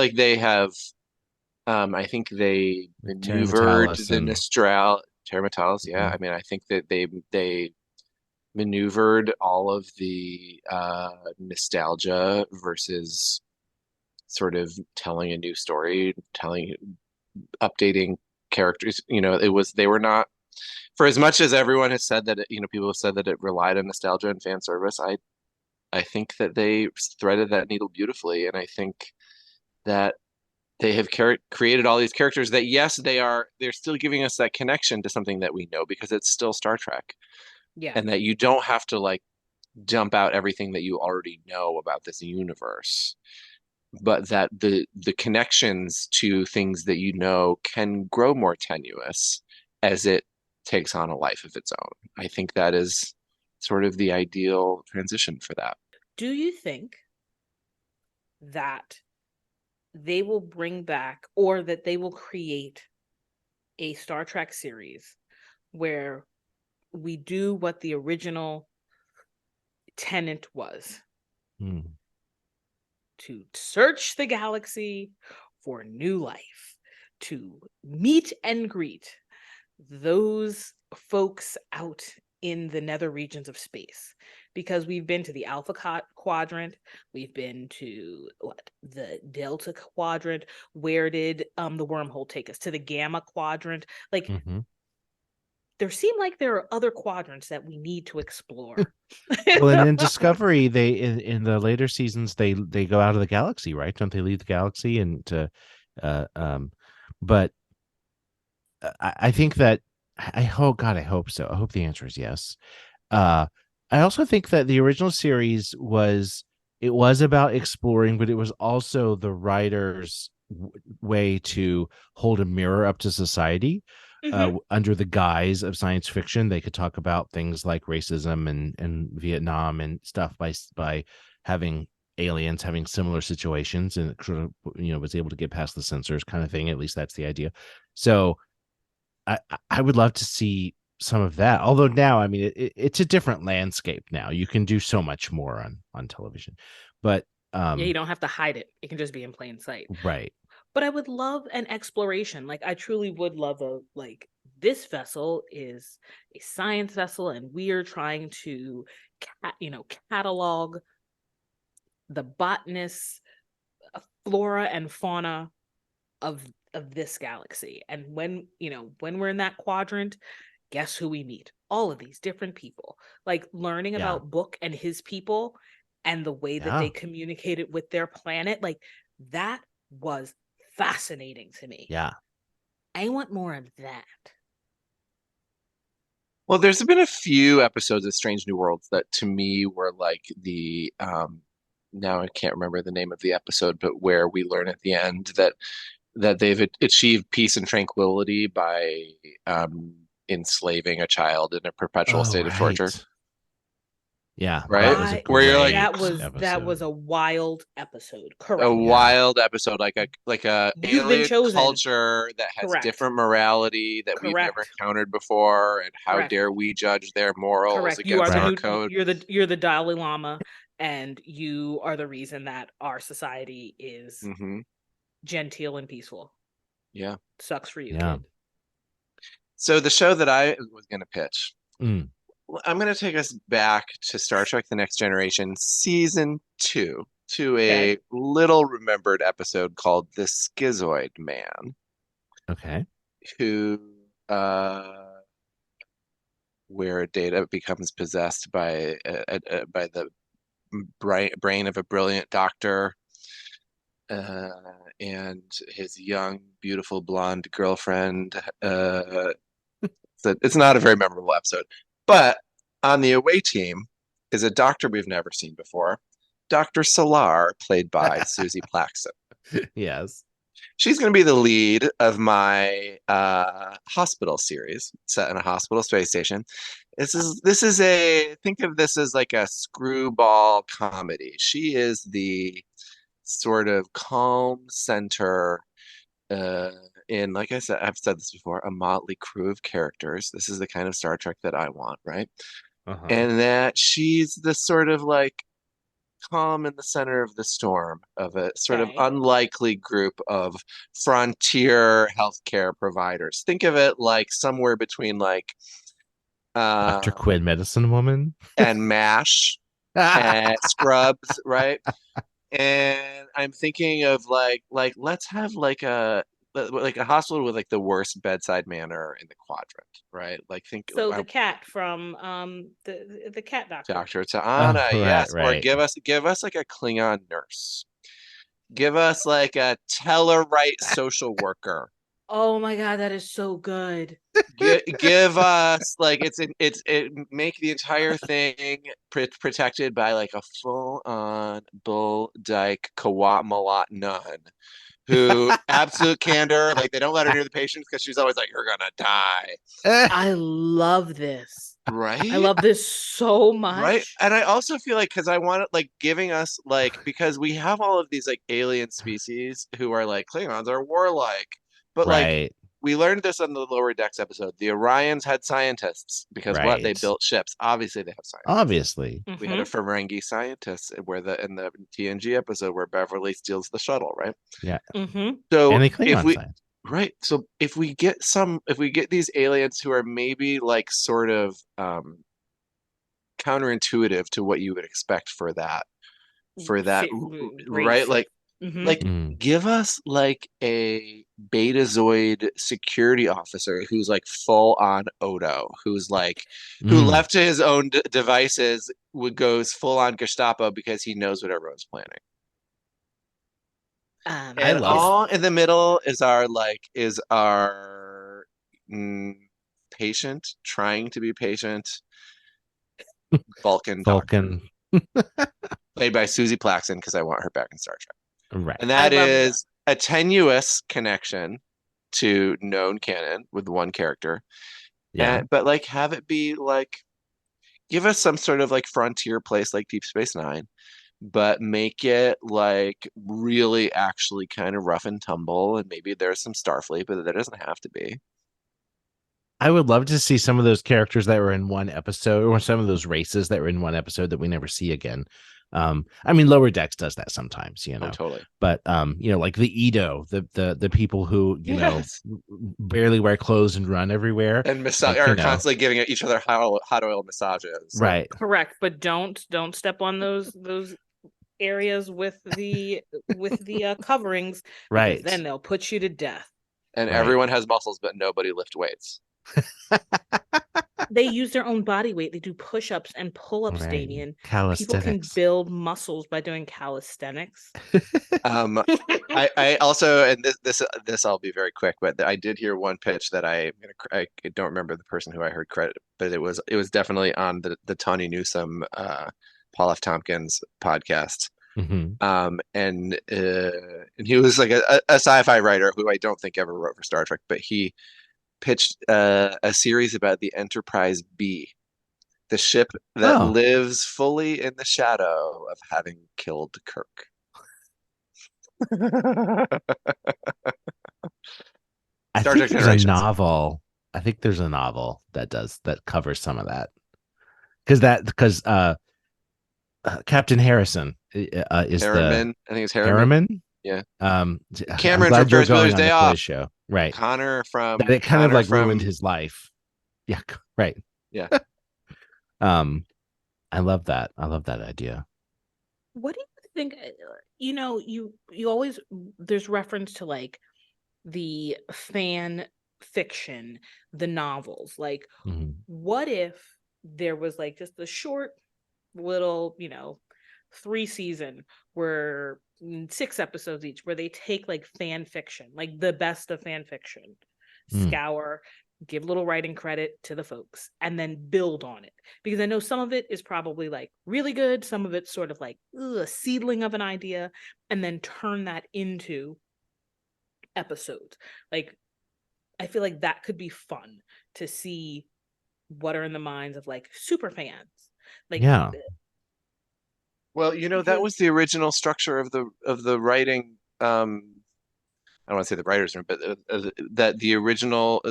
Speaker 8: they maneuvered the Nostral Terra Mentalis. Yeah, I mean, I think that they maneuvered all of the nostalgia versus sort of telling a new story, updating characters. They were not, for as much as everyone has said that people have said that it relied on nostalgia and fan service. I think that they threaded that needle beautifully, and I think that they have created all these characters that, yes, they're still giving us that connection to something that we know because it's still Star Trek.
Speaker 9: Yeah.
Speaker 8: And that you don't have to like dump out everything that you already know about this universe, but that the connections to things that can grow more tenuous as it takes on a life of its own. I think that is sort of the ideal transition for that.
Speaker 9: Do you think that they will bring back, or that they will create a Star Trek series where we do what the original tenet was? To search the galaxy for new life, to meet and greet those folks out in the nether regions of space, because we've been to the Alpha Quadrant, we've been to the Delta Quadrant. Where did the wormhole take us? To the Gamma Quadrant. Like, there seem like there are other quadrants that we need to explore.
Speaker 6: Well, and in Discovery, they in the later seasons they go out of the galaxy, right? Don't they leave the galaxy and to but I think that I hope so. I hope the answer is yes. I also think that the original series was about exploring, but it was also the writer's way to hold a mirror up to society. Under the guise of science fiction, they could talk about things like racism and Vietnam and stuff by having aliens having similar situations, and sort of was able to get past the censors kind of thing. At least that's the idea. So I would love to see some of that. Although now, I mean, it's a different landscape now. You can do so much more on television, but
Speaker 9: you don't have to hide it. It can just be in plain sight.
Speaker 6: Right.
Speaker 9: But I would love an exploration. Like, I truly would love this vessel is a science vessel, and we are trying to, catalog the botanists, flora and fauna of this galaxy. And when we're in that quadrant, guess who we meet? All of these different people. Like, learning about Book and his people and the way that they communicated with their planet. Like, that was fascinating to me.
Speaker 6: Yeah.
Speaker 9: I want more of that.
Speaker 8: Well, there's been a few episodes of Strange New Worlds that to me were like the now I can't remember the name of the episode, but where we learn at the end that they've achieved peace and tranquility by enslaving a child in a perpetual state of torture.
Speaker 6: Yeah,
Speaker 8: right. Where you're like,
Speaker 9: that was a wild episode. Correct.
Speaker 8: A wild episode, like a alien culture that has different morality that we've never encountered before, and how dare we judge their morals against our code?
Speaker 9: You're the Dalai Lama, and you are the reason that our society is genteel and peaceful.
Speaker 8: Yeah,
Speaker 9: sucks for you, kid.
Speaker 8: So the show that I was going to pitch. I'm going to take us back to Star Trek The Next Generation Season 2 to a little remembered episode called The Schizoid Man.
Speaker 6: Okay.
Speaker 8: Who, where Data becomes possessed by the brain of a brilliant doctor, and his young, beautiful blonde girlfriend. It's not a very memorable episode. But on the away team is a doctor we've never seen before, Dr. Solar, played by Susie Plaxton.
Speaker 6: Yes.
Speaker 8: She's going to be the lead of my hospital series set in a hospital space station. Think of this as like a screwball comedy. She is the sort of calm center in, like I said, I've said this before, a motley crew of characters. This is the kind of Star Trek that I want, right? And that she's this sort of like calm in the center of the storm of a sort of unlikely group of frontier healthcare providers. Think of it like somewhere between like
Speaker 6: Dr. Quinn, Medicine Woman,
Speaker 8: and MASH and Scrubs, right? And I'm thinking of like let's have like a hospital with like the worst bedside manner in the quadrant, right? Like think
Speaker 9: the cat from the cat doctor.
Speaker 8: Dr. T'Ana, yes. Right. Or give us like a Klingon nurse. Give us like a Tellarite social worker.
Speaker 9: Oh my god, that is so good.
Speaker 8: Give us like make the entire thing protected by like a full-on bull dyke Kawat Malat nun who absolute candor, like they don't let her near the patients because she's always like, you're gonna die.
Speaker 9: I love this.
Speaker 8: Right?
Speaker 9: I love this so much.
Speaker 8: Right? And I also feel like, because I want it like giving us like, because we have all of these like alien species who are like, Klingons are warlike, but like we learned this on the Lower Decks episode. The Orions had scientists because they built ships. Obviously, they have scientists.
Speaker 6: Obviously,
Speaker 8: we had a Ferengi scientist in the TNG episode where Beverly steals the shuttle, right?
Speaker 6: Yeah.
Speaker 8: So
Speaker 6: and
Speaker 8: if we get these aliens who are maybe like sort of counterintuitive to what you would expect for that, right? Like. Give us like a Betazoid security officer who's like full on Odo, who's like who left to his own devices goes full on Gestapo because he knows what everyone's planning. And all in the middle is our patient trying to be patient Vulcan. Played by Susie Plaxton because I want her back in Star Trek.
Speaker 6: Right.
Speaker 8: And that is a tenuous connection to known canon with one character. Yeah. But like have it be like, give us some sort of like frontier place like Deep Space Nine, but make it like really actually kind of rough and tumble. And maybe there's some Starfleet, but there doesn't have to be.
Speaker 6: I would love to see some of those characters that were in one episode, or some of those races that were in one episode that we never see again. I mean, Lower Decks does that sometimes, you know.
Speaker 8: Totally.
Speaker 6: But you know, like the Edo, the people who know barely wear clothes and run everywhere
Speaker 8: and are constantly giving each other hot oil massages.
Speaker 6: Right.
Speaker 9: Correct, but don't step on those areas with the coverings.
Speaker 6: Right.
Speaker 9: Then they'll put you to death.
Speaker 8: And everyone has muscles, but nobody lift weights.
Speaker 9: They use their own body weight. They do push-ups and pull-ups, Damien. People can build muscles by doing calisthenics.
Speaker 8: I also, and this I'll be very quick, but I did hear one pitch that I don't remember the person who I heard credit, but it was definitely on the Tawny Newsome, Paul F. Tompkins podcast. And he was like a sci-fi writer who I don't think ever wrote for Star Trek, but he pitched a series about the Enterprise B, the ship that lives fully in the shadow of having killed Kirk.
Speaker 6: I think there's a novel that covers some of that, because Captain Harrison is
Speaker 8: Harriman. I think it's
Speaker 6: Harriman.
Speaker 8: Yeah.
Speaker 6: Cameron from Ferris Bueller's Day Off. Show. Right.
Speaker 8: Connor from
Speaker 6: that it kind of like ruined his life. Yeah. Right.
Speaker 8: Yeah.
Speaker 6: I love that. I love that idea.
Speaker 9: What do you think? You know, you always, there's reference to like the fan fiction, the novels. Like, what if there was like just a short little, 3-season where 6 episodes each, where they take like fan fiction, like the best of fan fiction, scour, give a little writing credit to the folks, and then build on it. Because I know some of it is probably like really good, some of it's sort of like a seedling of an idea, and then turn that into episodes. Like, I feel like that could be fun to see what are in the minds of like super fans. Like,
Speaker 6: yeah.
Speaker 8: Well, that was the original structure of the writing I don't want to say the writers room, but that the original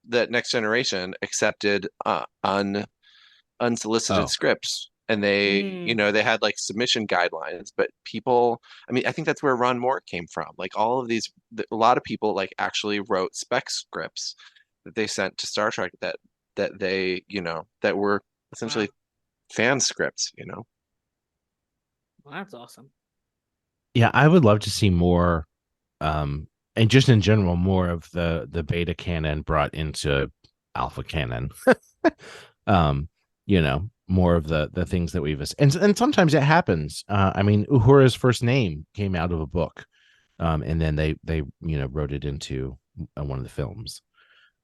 Speaker 8: that Next Generation accepted unsolicited scripts, and they they had like submission guidelines, but people, I mean, I think that's where Ron Moore came from. Like all of these, a lot of people like actually wrote spec scripts that they sent to Star Trek that they that were essentially fan scripts.
Speaker 9: Well, that's awesome.
Speaker 6: Yeah, I would love to see more, and just in general, more of the beta canon brought into alpha canon. More of the things that we've and sometimes it happens. I mean, Uhura's first name came out of a book, and then they wrote it into one of the films,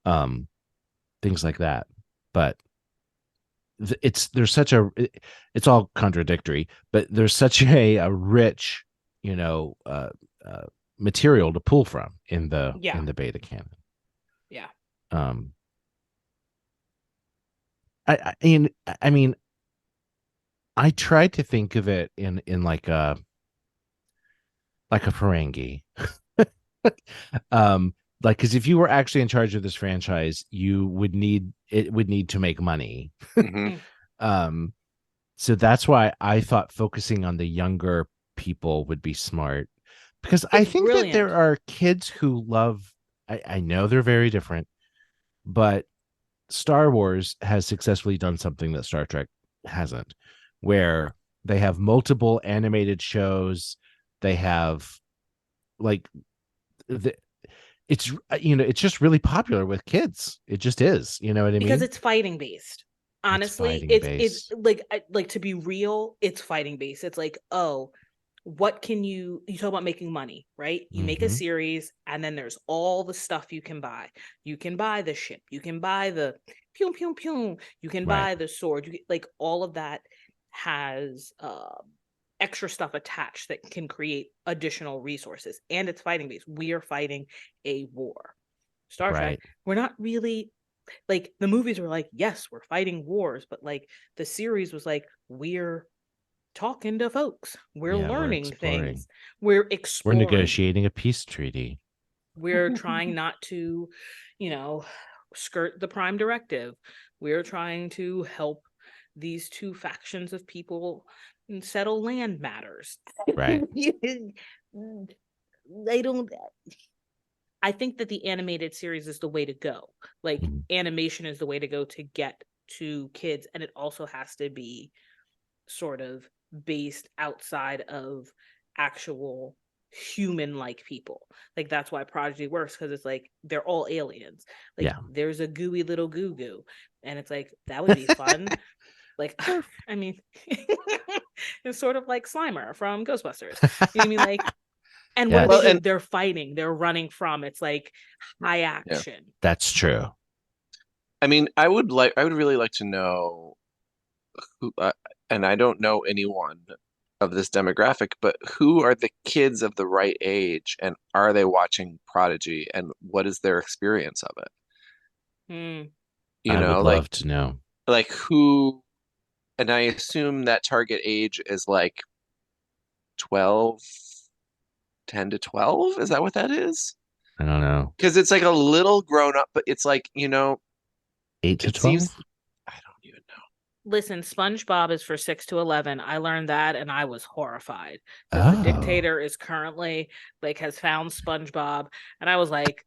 Speaker 6: things like that. But it's all contradictory, but there's such a rich material to pull from in the beta canon.
Speaker 9: Yeah.
Speaker 6: I mean, I tried to think of it in like a Ferengi, because if you were actually in charge of this franchise, you would need to make money.
Speaker 8: Mm-hmm.
Speaker 6: So that's why I thought focusing on the younger people would be smart, because I think that there are kids who love. I know they're very different, but Star Wars has successfully done something that Star Trek hasn't, where they have multiple animated shows. They have it's just really popular with kids. It just is, you know what I mean?
Speaker 9: Because it's fighting based. Honestly, it's like to be real, it's fighting based. It's like, oh, what can you talk about making money, right? You make a series, and then there's all the stuff you can buy. You can buy the ship, you can buy the pew pew pew, you can buy the sword. Like all of that has extra stuff attached that can create additional resources, and it's fighting based. We are fighting a war. Star Trek, we're not really, like, the movies were like, yes, we're fighting wars, but like the series was like, we're talking to folks, we're learning things, we're exploring,
Speaker 6: we're negotiating a peace treaty,
Speaker 9: we're trying not to skirt the Prime Directive, we're trying to help these two factions of people settle land matters.
Speaker 6: Right.
Speaker 9: I think that the animated series is the way to go. Like, animation is the way to go to get to kids, and it also has to be sort of based outside of actual human-like people. Like, that's why Prodigy works, because it's like they're all aliens. Like, there's a gooey little goo, and it's like, that would be fun. Like, I mean, it's sort of like Slimer from Ghostbusters. You know what I mean? Like, and what they're fighting, they're running from. It's like high action.
Speaker 6: Yeah, that's true.
Speaker 8: I mean, I would really like to know who, and I don't know anyone of this demographic, but who are the kids of the right age, and are they watching Prodigy, and what is their experience of it?
Speaker 6: I would love to know.
Speaker 8: Like who, and I assume that target age is like 10 to 12. Is that what that is?
Speaker 6: I don't know.
Speaker 8: Because it's like a little grown up, but it's like,
Speaker 6: 8 to 12?
Speaker 8: I don't even know.
Speaker 9: Listen, SpongeBob is for 6 to 11. I learned that, and I was horrified. The dictator is currently, has found SpongeBob, and I was like,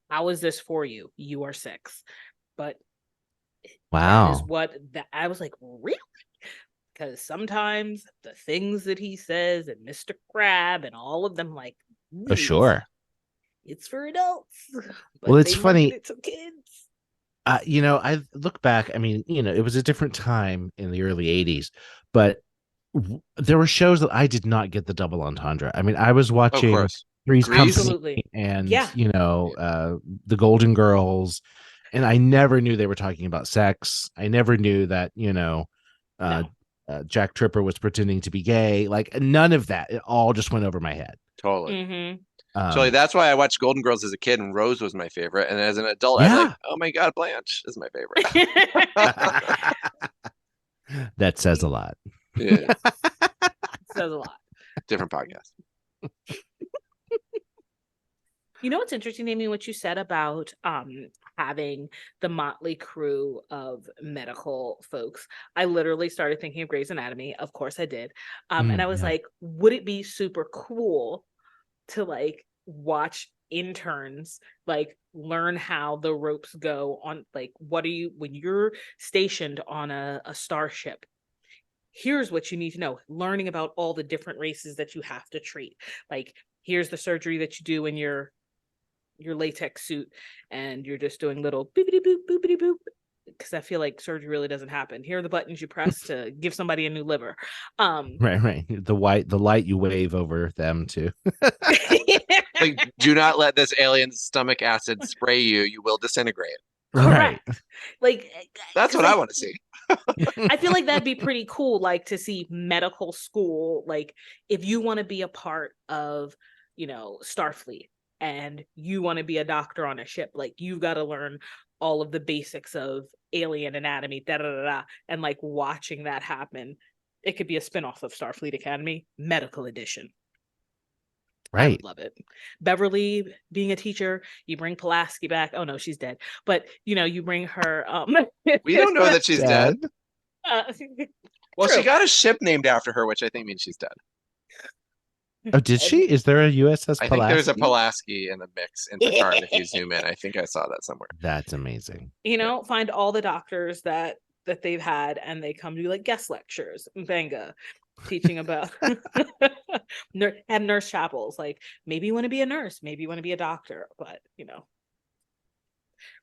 Speaker 9: how is this for you? You are 6. But
Speaker 6: wow,
Speaker 9: that is what I was like, really? Because sometimes the things that he says, and Mr. Crab and all of them, like,
Speaker 6: oh, sure,
Speaker 9: it's for adults.
Speaker 6: Well, it's funny.
Speaker 9: It's kids.
Speaker 6: I look back. I mean, it was a different time in the early 80s, but there were shows that I did not get the double entendre. I mean, I was watching Three's Company and the Golden Girls, and I never knew they were talking about sex. I never knew that Jack Tripper was pretending to be gay. Like, none of that. It all just went over my head.
Speaker 8: Totally. So that's why I watched Golden Girls as a kid, and Rose was my favorite. And as an adult, I'm like, oh my God, Blanche is my favorite.
Speaker 6: That says a lot.
Speaker 8: Yeah.
Speaker 9: Says a lot.
Speaker 8: Different podcast.
Speaker 9: You know what's interesting, Amy, what you said about having the motley crew of medical folks. I literally started thinking of Grey's Anatomy. Of course I did. And I was like, would it be super cool to like watch interns like learn how the ropes go on, like what are you when you're stationed on a starship, here's what you need to know, learning about all the different races that you have to treat, like here's the surgery that you do in your latex suit and you're just doing little boopity boop boopity boop, because I feel like surgery really doesn't happen. Here are the buttons you press to give somebody a new liver.
Speaker 6: Right. The light you wave over them too.
Speaker 8: Like, do not let this alien stomach acid spray you. You will disintegrate.
Speaker 9: Correct. Right. Like
Speaker 8: that's what I want to see.
Speaker 9: I feel like that'd be pretty cool, like to see medical school. Like if you want to be a part of, Starfleet and you want to be a doctor on a ship, like you've got to learn all of the basics of alien anatomy, and like watching that happen. It could be a spinoff of Starfleet Academy, medical edition.
Speaker 6: Right.
Speaker 9: I would love it. Beverly being a teacher, you bring Pulaski back. Oh no, she's dead. But you bring her.
Speaker 8: We don't know that she's dead. Well,
Speaker 9: true.
Speaker 8: She got a ship named after her, which I think means she's dead.
Speaker 6: Oh, did she? Is there a USS Pulaski?
Speaker 8: I think there's a Pulaski in the mix in Picard. If you zoom in, I think I saw that somewhere.
Speaker 6: That's amazing.
Speaker 9: Find all the doctors that they've had, and they come to like guest lectures, Mbenga, teaching about have nurse chapels. Like maybe you want to be a nurse, maybe you want to be a doctor, but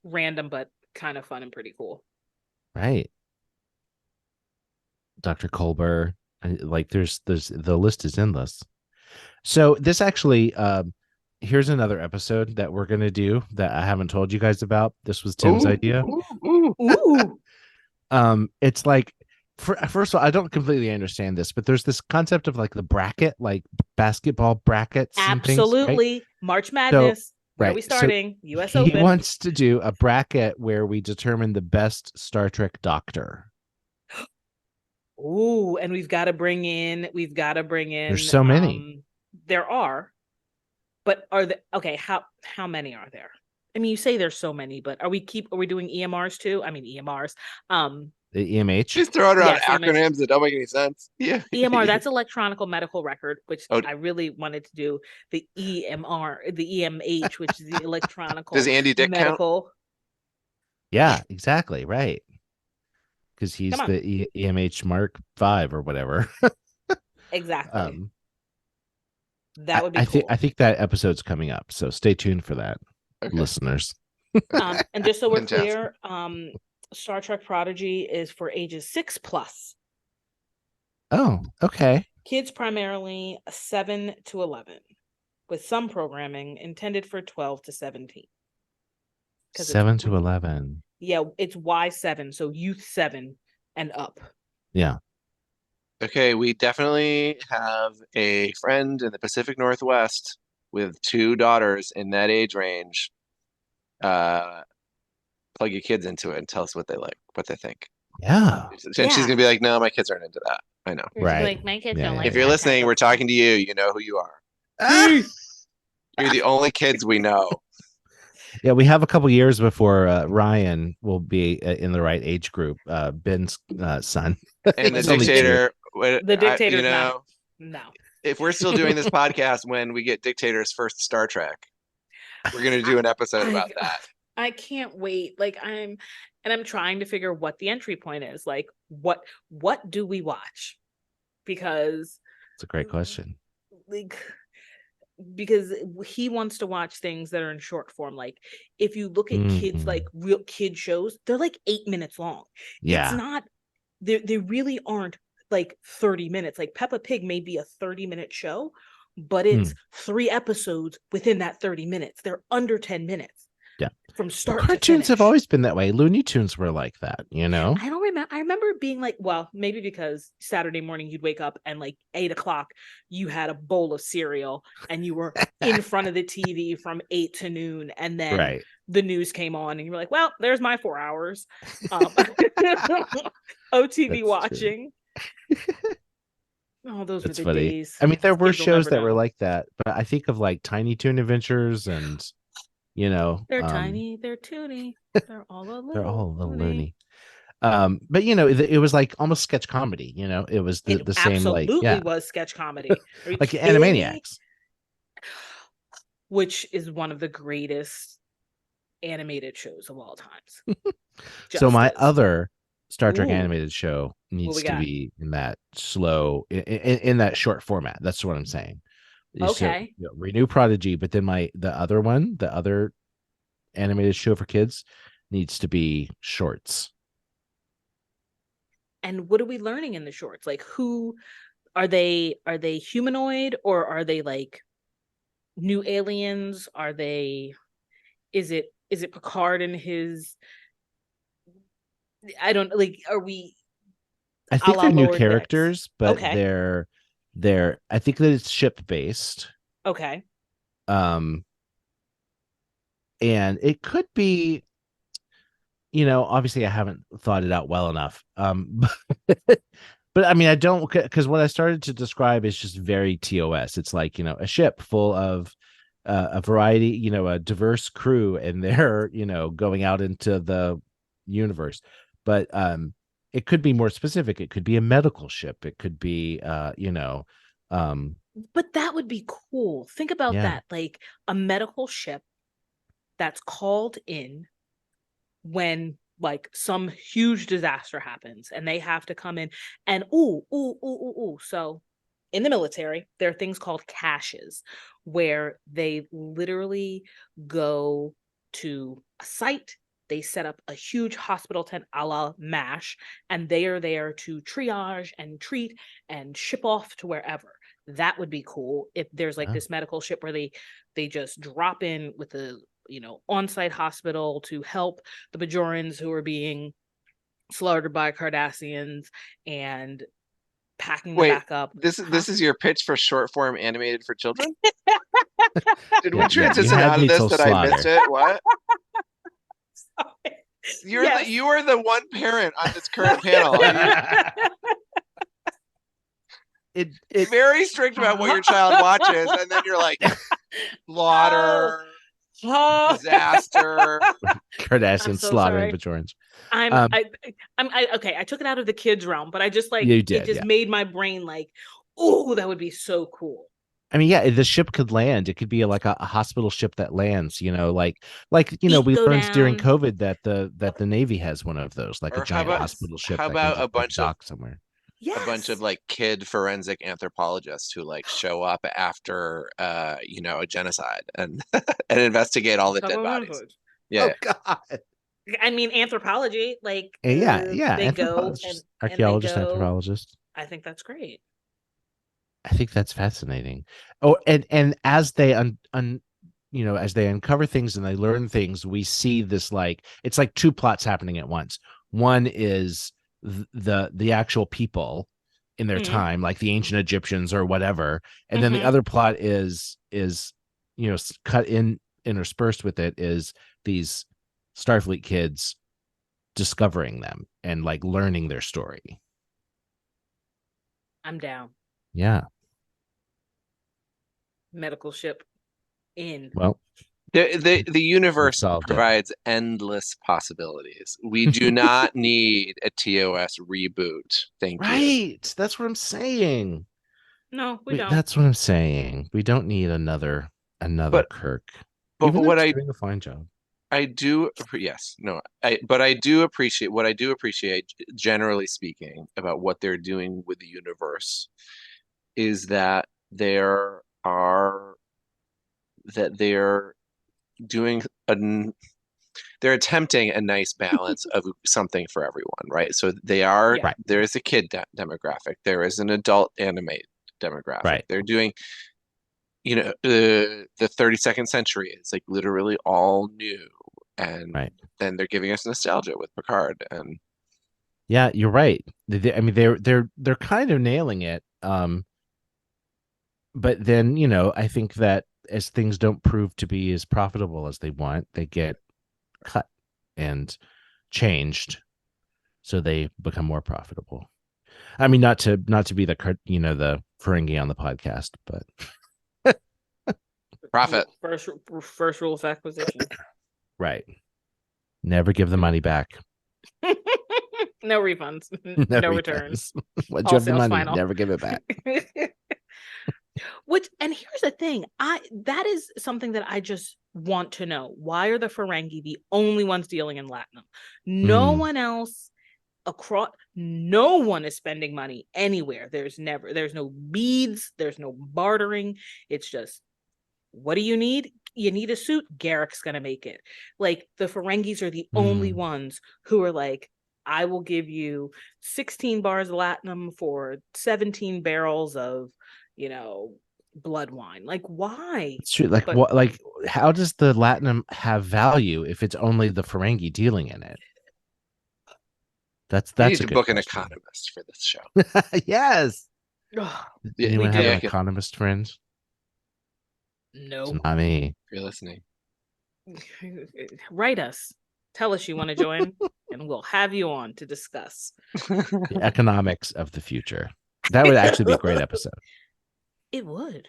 Speaker 9: random but kind of fun and pretty cool.
Speaker 6: Right. Dr. Culber, like there's the list is endless. So this actually, here's another episode that we're going to do that I haven't told you guys about. This was Tim's idea.
Speaker 9: Ooh.
Speaker 6: It's like, first of all, I don't completely understand this, but there's this concept of like the bracket, like basketball brackets.
Speaker 9: Absolutely.
Speaker 6: And things, right?
Speaker 9: March Madness.
Speaker 6: So,
Speaker 9: where are we starting?
Speaker 6: So
Speaker 9: US Open.
Speaker 6: He wants to do a bracket where we determine the best Star Trek doctor.
Speaker 9: Ooh, and we've got to bring in.
Speaker 6: There's so many.
Speaker 9: There are, but are there? Okay, how many are there? I mean, you say there's so many, but are we doing EMRs too? I mean, EMRs.
Speaker 6: The EMH.
Speaker 8: Just throwing around acronyms that don't make any sense. Yeah.
Speaker 9: EMR, that's electronic medical record, which I really wanted to do. The EMR, the EMH, which is the electronic.
Speaker 8: Does Andy Dick medical count?
Speaker 6: Yeah, exactly. Right. Because he's the EMH Mark V or whatever.
Speaker 9: Exactly. That would be cool.
Speaker 6: I think that episode's coming up, so stay tuned for that, listeners.
Speaker 9: And just so we're clear, Star Trek Prodigy is for ages 6+.
Speaker 6: Oh, okay.
Speaker 9: Kids primarily 7 to 11, with some programming intended for 12 to 17.
Speaker 6: 7 to 11.
Speaker 9: Yeah, it's Y7, so youth 7 and up.
Speaker 6: Yeah.
Speaker 8: Okay, we definitely have a friend in the Pacific Northwest with 2 daughters in that age range. Plug your kids into it and tell us what they like, what they think.
Speaker 6: Yeah.
Speaker 8: And she's gonna be like, no, my kids aren't into that. I know.
Speaker 6: Right.
Speaker 9: Like, my kids don't like
Speaker 8: if you're listening, we're talking to you. You know who you are. You're the only kids we know.
Speaker 6: Yeah, we have a couple years before Ryan will be in the right age group. Ben's son.
Speaker 8: And the dictator.
Speaker 9: The dictator. No.
Speaker 8: If we're still doing this podcast when we get Dictator's first Star Trek, we're gonna do an episode about that.
Speaker 9: I can't wait. Like I'm trying to figure what the entry point is. Like what do we watch? Because
Speaker 6: it's a great question.
Speaker 9: Because he wants to watch things that are in short form. Like if you look at kids, like real kid shows, they're like 8 minutes long.
Speaker 6: Yeah.
Speaker 9: It's not, they really aren't like 30 minutes. Like Peppa Pig may be a 30-minute show, but it's 3 episodes within that 30 minutes. They're under 10 minutes.
Speaker 6: Yeah.
Speaker 9: From start
Speaker 6: cartoons
Speaker 9: to finish.
Speaker 6: have always been that way. Looney Tunes were like that,
Speaker 9: I don't remember. I remember being like, well, maybe because Saturday morning you'd wake up and like 8 o'clock you had a bowl of cereal and you were in front of the TV from 8 to noon, and then the news came on and you were like, well, there's my 4 hours. OTV watching. Oh, those were
Speaker 6: It's
Speaker 9: the
Speaker 6: funny.
Speaker 9: days.
Speaker 6: I mean, there were
Speaker 9: Kids will
Speaker 6: shows
Speaker 9: never
Speaker 6: that were
Speaker 9: know.
Speaker 6: like that, but I think of like Tiny Toon Adventures and,
Speaker 9: they're tiny, they're toony, they're all a little,
Speaker 6: they're all a little
Speaker 9: loony.
Speaker 6: loony. But it was like almost sketch comedy. It was the same, like,
Speaker 9: absolutely was sketch comedy.
Speaker 6: Like Animaniacs,
Speaker 9: which is one of the greatest animated shows of all times.
Speaker 6: So my other Star Trek animated show needs to be in that slow, in that short format. That's what I'm saying.
Speaker 9: Okay.
Speaker 6: So, Renew Prodigy, but then the other animated show for kids needs to be shorts.
Speaker 9: And what are we learning in the shorts? Like, who are they? Are they humanoid, or are they like new aliens? Are they? Is it Picard and his? I don't like. Are we?
Speaker 6: I think they're new characters, but they're I think that it's ship based.
Speaker 9: Okay.
Speaker 6: And it could be, obviously I haven't thought it out well enough. But I mean, I don't, because what I started to describe is just very TOS. It's like, a ship full of a variety, a diverse crew, and they're, going out into the universe. But it could be more specific. It could be a medical ship. It could be,
Speaker 9: but that would be cool. Think about that. Like a medical ship that's called in when like some huge disaster happens and they have to come in and so in the military there are things called caches where they literally go to a site, they set up a huge hospital tent a la MASH, and they are there to triage and treat and ship off to wherever. That would be cool if there's like this medical ship where they just drop in with a on-site hospital to help the Bajorans who are being slaughtered by Cardassians and packing them back up.
Speaker 8: This is your pitch for short form animated for children? Did we transition out of this that I missed it? What? You are the one parent on this current panel. It's very strict about what your child watches, and then you're like, slaughter. Disaster.
Speaker 6: Cardassian slaughtering Bajorans.
Speaker 9: Okay. I took it out of the kids realm, but I just like it just made my brain like, oh, that would be so cool.
Speaker 6: I mean, the ship could land. It could be like a hospital ship that lands. We learned during COVID that the Navy has one of those, like a giant hospital ship.
Speaker 8: How about a bunch of
Speaker 6: somewhere?
Speaker 9: Yes.
Speaker 8: A bunch of like kid forensic anthropologists who like show up after a genocide and and investigate all the dead bodies. Yeah.
Speaker 6: Oh God.
Speaker 9: I mean, anthropology, like
Speaker 6: they go and anthropologists.
Speaker 9: I think that's great.
Speaker 6: I think that's fascinating. Oh, and as they as they uncover things and they learn things, we see this like it's like two plots happening at once. One is the actual people in their time, like the ancient Egyptians or whatever, and then the other plot is cut in interspersed with it is these Starfleet kids discovering them and like learning their story.
Speaker 9: I'm down.
Speaker 6: Yeah.
Speaker 9: Medical ship in.
Speaker 6: Well,
Speaker 8: the universe provides endless possibilities. We do not need a TOS reboot. Thank you.
Speaker 6: Right. That's what I'm saying.
Speaker 9: No, we don't.
Speaker 6: That's what I'm saying. We don't need another Kirk.
Speaker 8: But what
Speaker 6: doing a fine job.
Speaker 8: I do. Yes. No. But I do appreciate what I do appreciate, generally speaking, about what they're doing with the universe is that they're attempting a nice balance of something for everyone, right? So there is a kid demographic, there is an adult anime demographic,
Speaker 6: right?
Speaker 8: They're doing the 32nd century is like literally all new, and then they're giving us nostalgia with Picard. And
Speaker 6: yeah, you're right. I mean, they're kind of nailing it. But then, I think that as things don't prove to be as profitable as they want, they get cut and changed so they become more profitable. I mean, not to be the the Ferengi on the podcast, but
Speaker 8: profit.
Speaker 9: First rule of acquisition.
Speaker 6: Right. Never give the money back.
Speaker 9: No refunds. No returns.
Speaker 6: Once you have the money, final. Never give it back.
Speaker 9: And here's the thing, that is something that I just want to know. Why are the Ferengi the only ones dealing in Latinum? No one else no one is spending money anywhere. There's no beads, there's no bartering. It's just, what do you need? You need a suit. Garrick's gonna make it. Like, the Ferengis are the only ones who are like, I will give you 16 bars of Latinum for 17 barrels of, blood wine. Like, why?
Speaker 6: It's true. Like, what? Like, how does the Latinum have value if it's only the Ferengi dealing in it? That's
Speaker 8: you need to book an economist for this show.
Speaker 6: Yes. Anyone have an economist friend?
Speaker 9: No.
Speaker 6: It's not me.
Speaker 8: If you're listening,
Speaker 9: write us. Tell us you want to join, and we'll have you on to discuss
Speaker 6: the economics of the future. That would actually be a great episode.
Speaker 9: It would.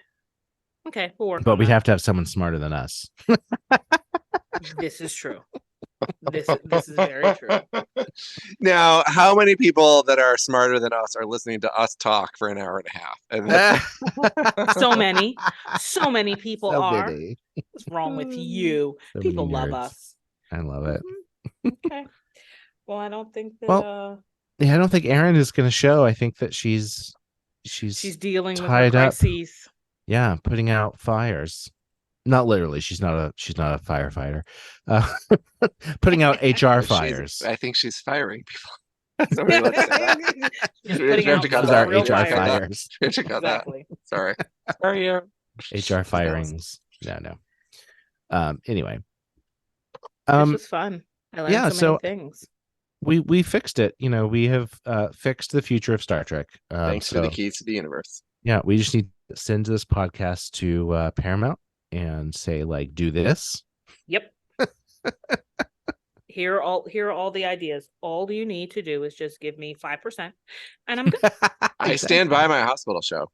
Speaker 9: Okay, we'll work.
Speaker 6: But we'd have to have someone smarter than us.
Speaker 9: This is true. This is very true.
Speaker 8: Now, how many people that are smarter than us are listening to us talk for an hour and a half?
Speaker 9: So many people are. Many. What's wrong with you? So people love us.
Speaker 6: I love it.
Speaker 9: Okay. Well, I don't think that.
Speaker 6: I don't think Erin is going to show. I think that she's
Speaker 9: dealing with her crises.
Speaker 6: Yeah, putting out fires. Not literally. She's not a firefighter. Putting out HR fires.
Speaker 8: I think she's firing people. Sorry, let's say that.
Speaker 6: Our HR fires.
Speaker 8: Exactly. Sorry.
Speaker 6: HR firings. No. Anyway.
Speaker 9: This was fun. I learned so many things.
Speaker 6: We fixed it. We have fixed the future of Star Trek.
Speaker 8: Thanks for the keys to the universe.
Speaker 6: Yeah, we just need to send this podcast to Paramount and say, like, do this.
Speaker 9: Yep. Here are all the ideas. All you need to do is just give me 5%, and I'm good.
Speaker 8: I stand by my hospital show.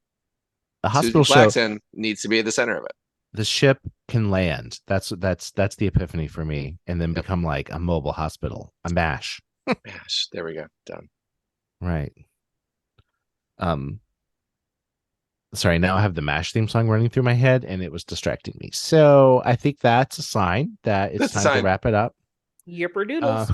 Speaker 6: The hospital
Speaker 8: Susan Blackson needs to be at the center of it.
Speaker 6: The ship can land. That's the epiphany for me, and then become like a mobile hospital, a MASH.
Speaker 8: MASH. There we go. Done.
Speaker 6: Right. Sorry, now I have the MASH theme song running through my head, and it was distracting me. So I think that's a sign that it's time to wrap it up.
Speaker 9: Yipper doodles.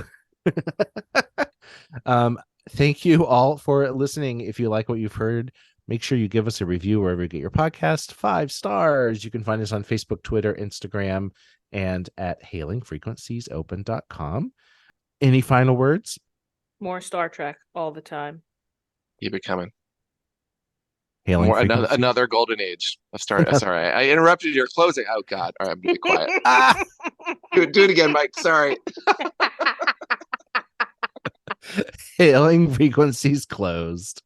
Speaker 6: Thank you all for listening. If you like what you've heard, make sure you give us a review wherever you get your podcast. 5 stars. You can find us on Facebook, Twitter, Instagram, and at hailingfrequenciesopen.com. Any final words?
Speaker 9: More Star Trek all the time.
Speaker 8: Keep it coming. Another golden age of Star Trek. Sorry, I interrupted your closing. Oh God! All right, I'm gonna be quiet. Do it again, Mike. Sorry.
Speaker 6: Hailing Frequencies closed.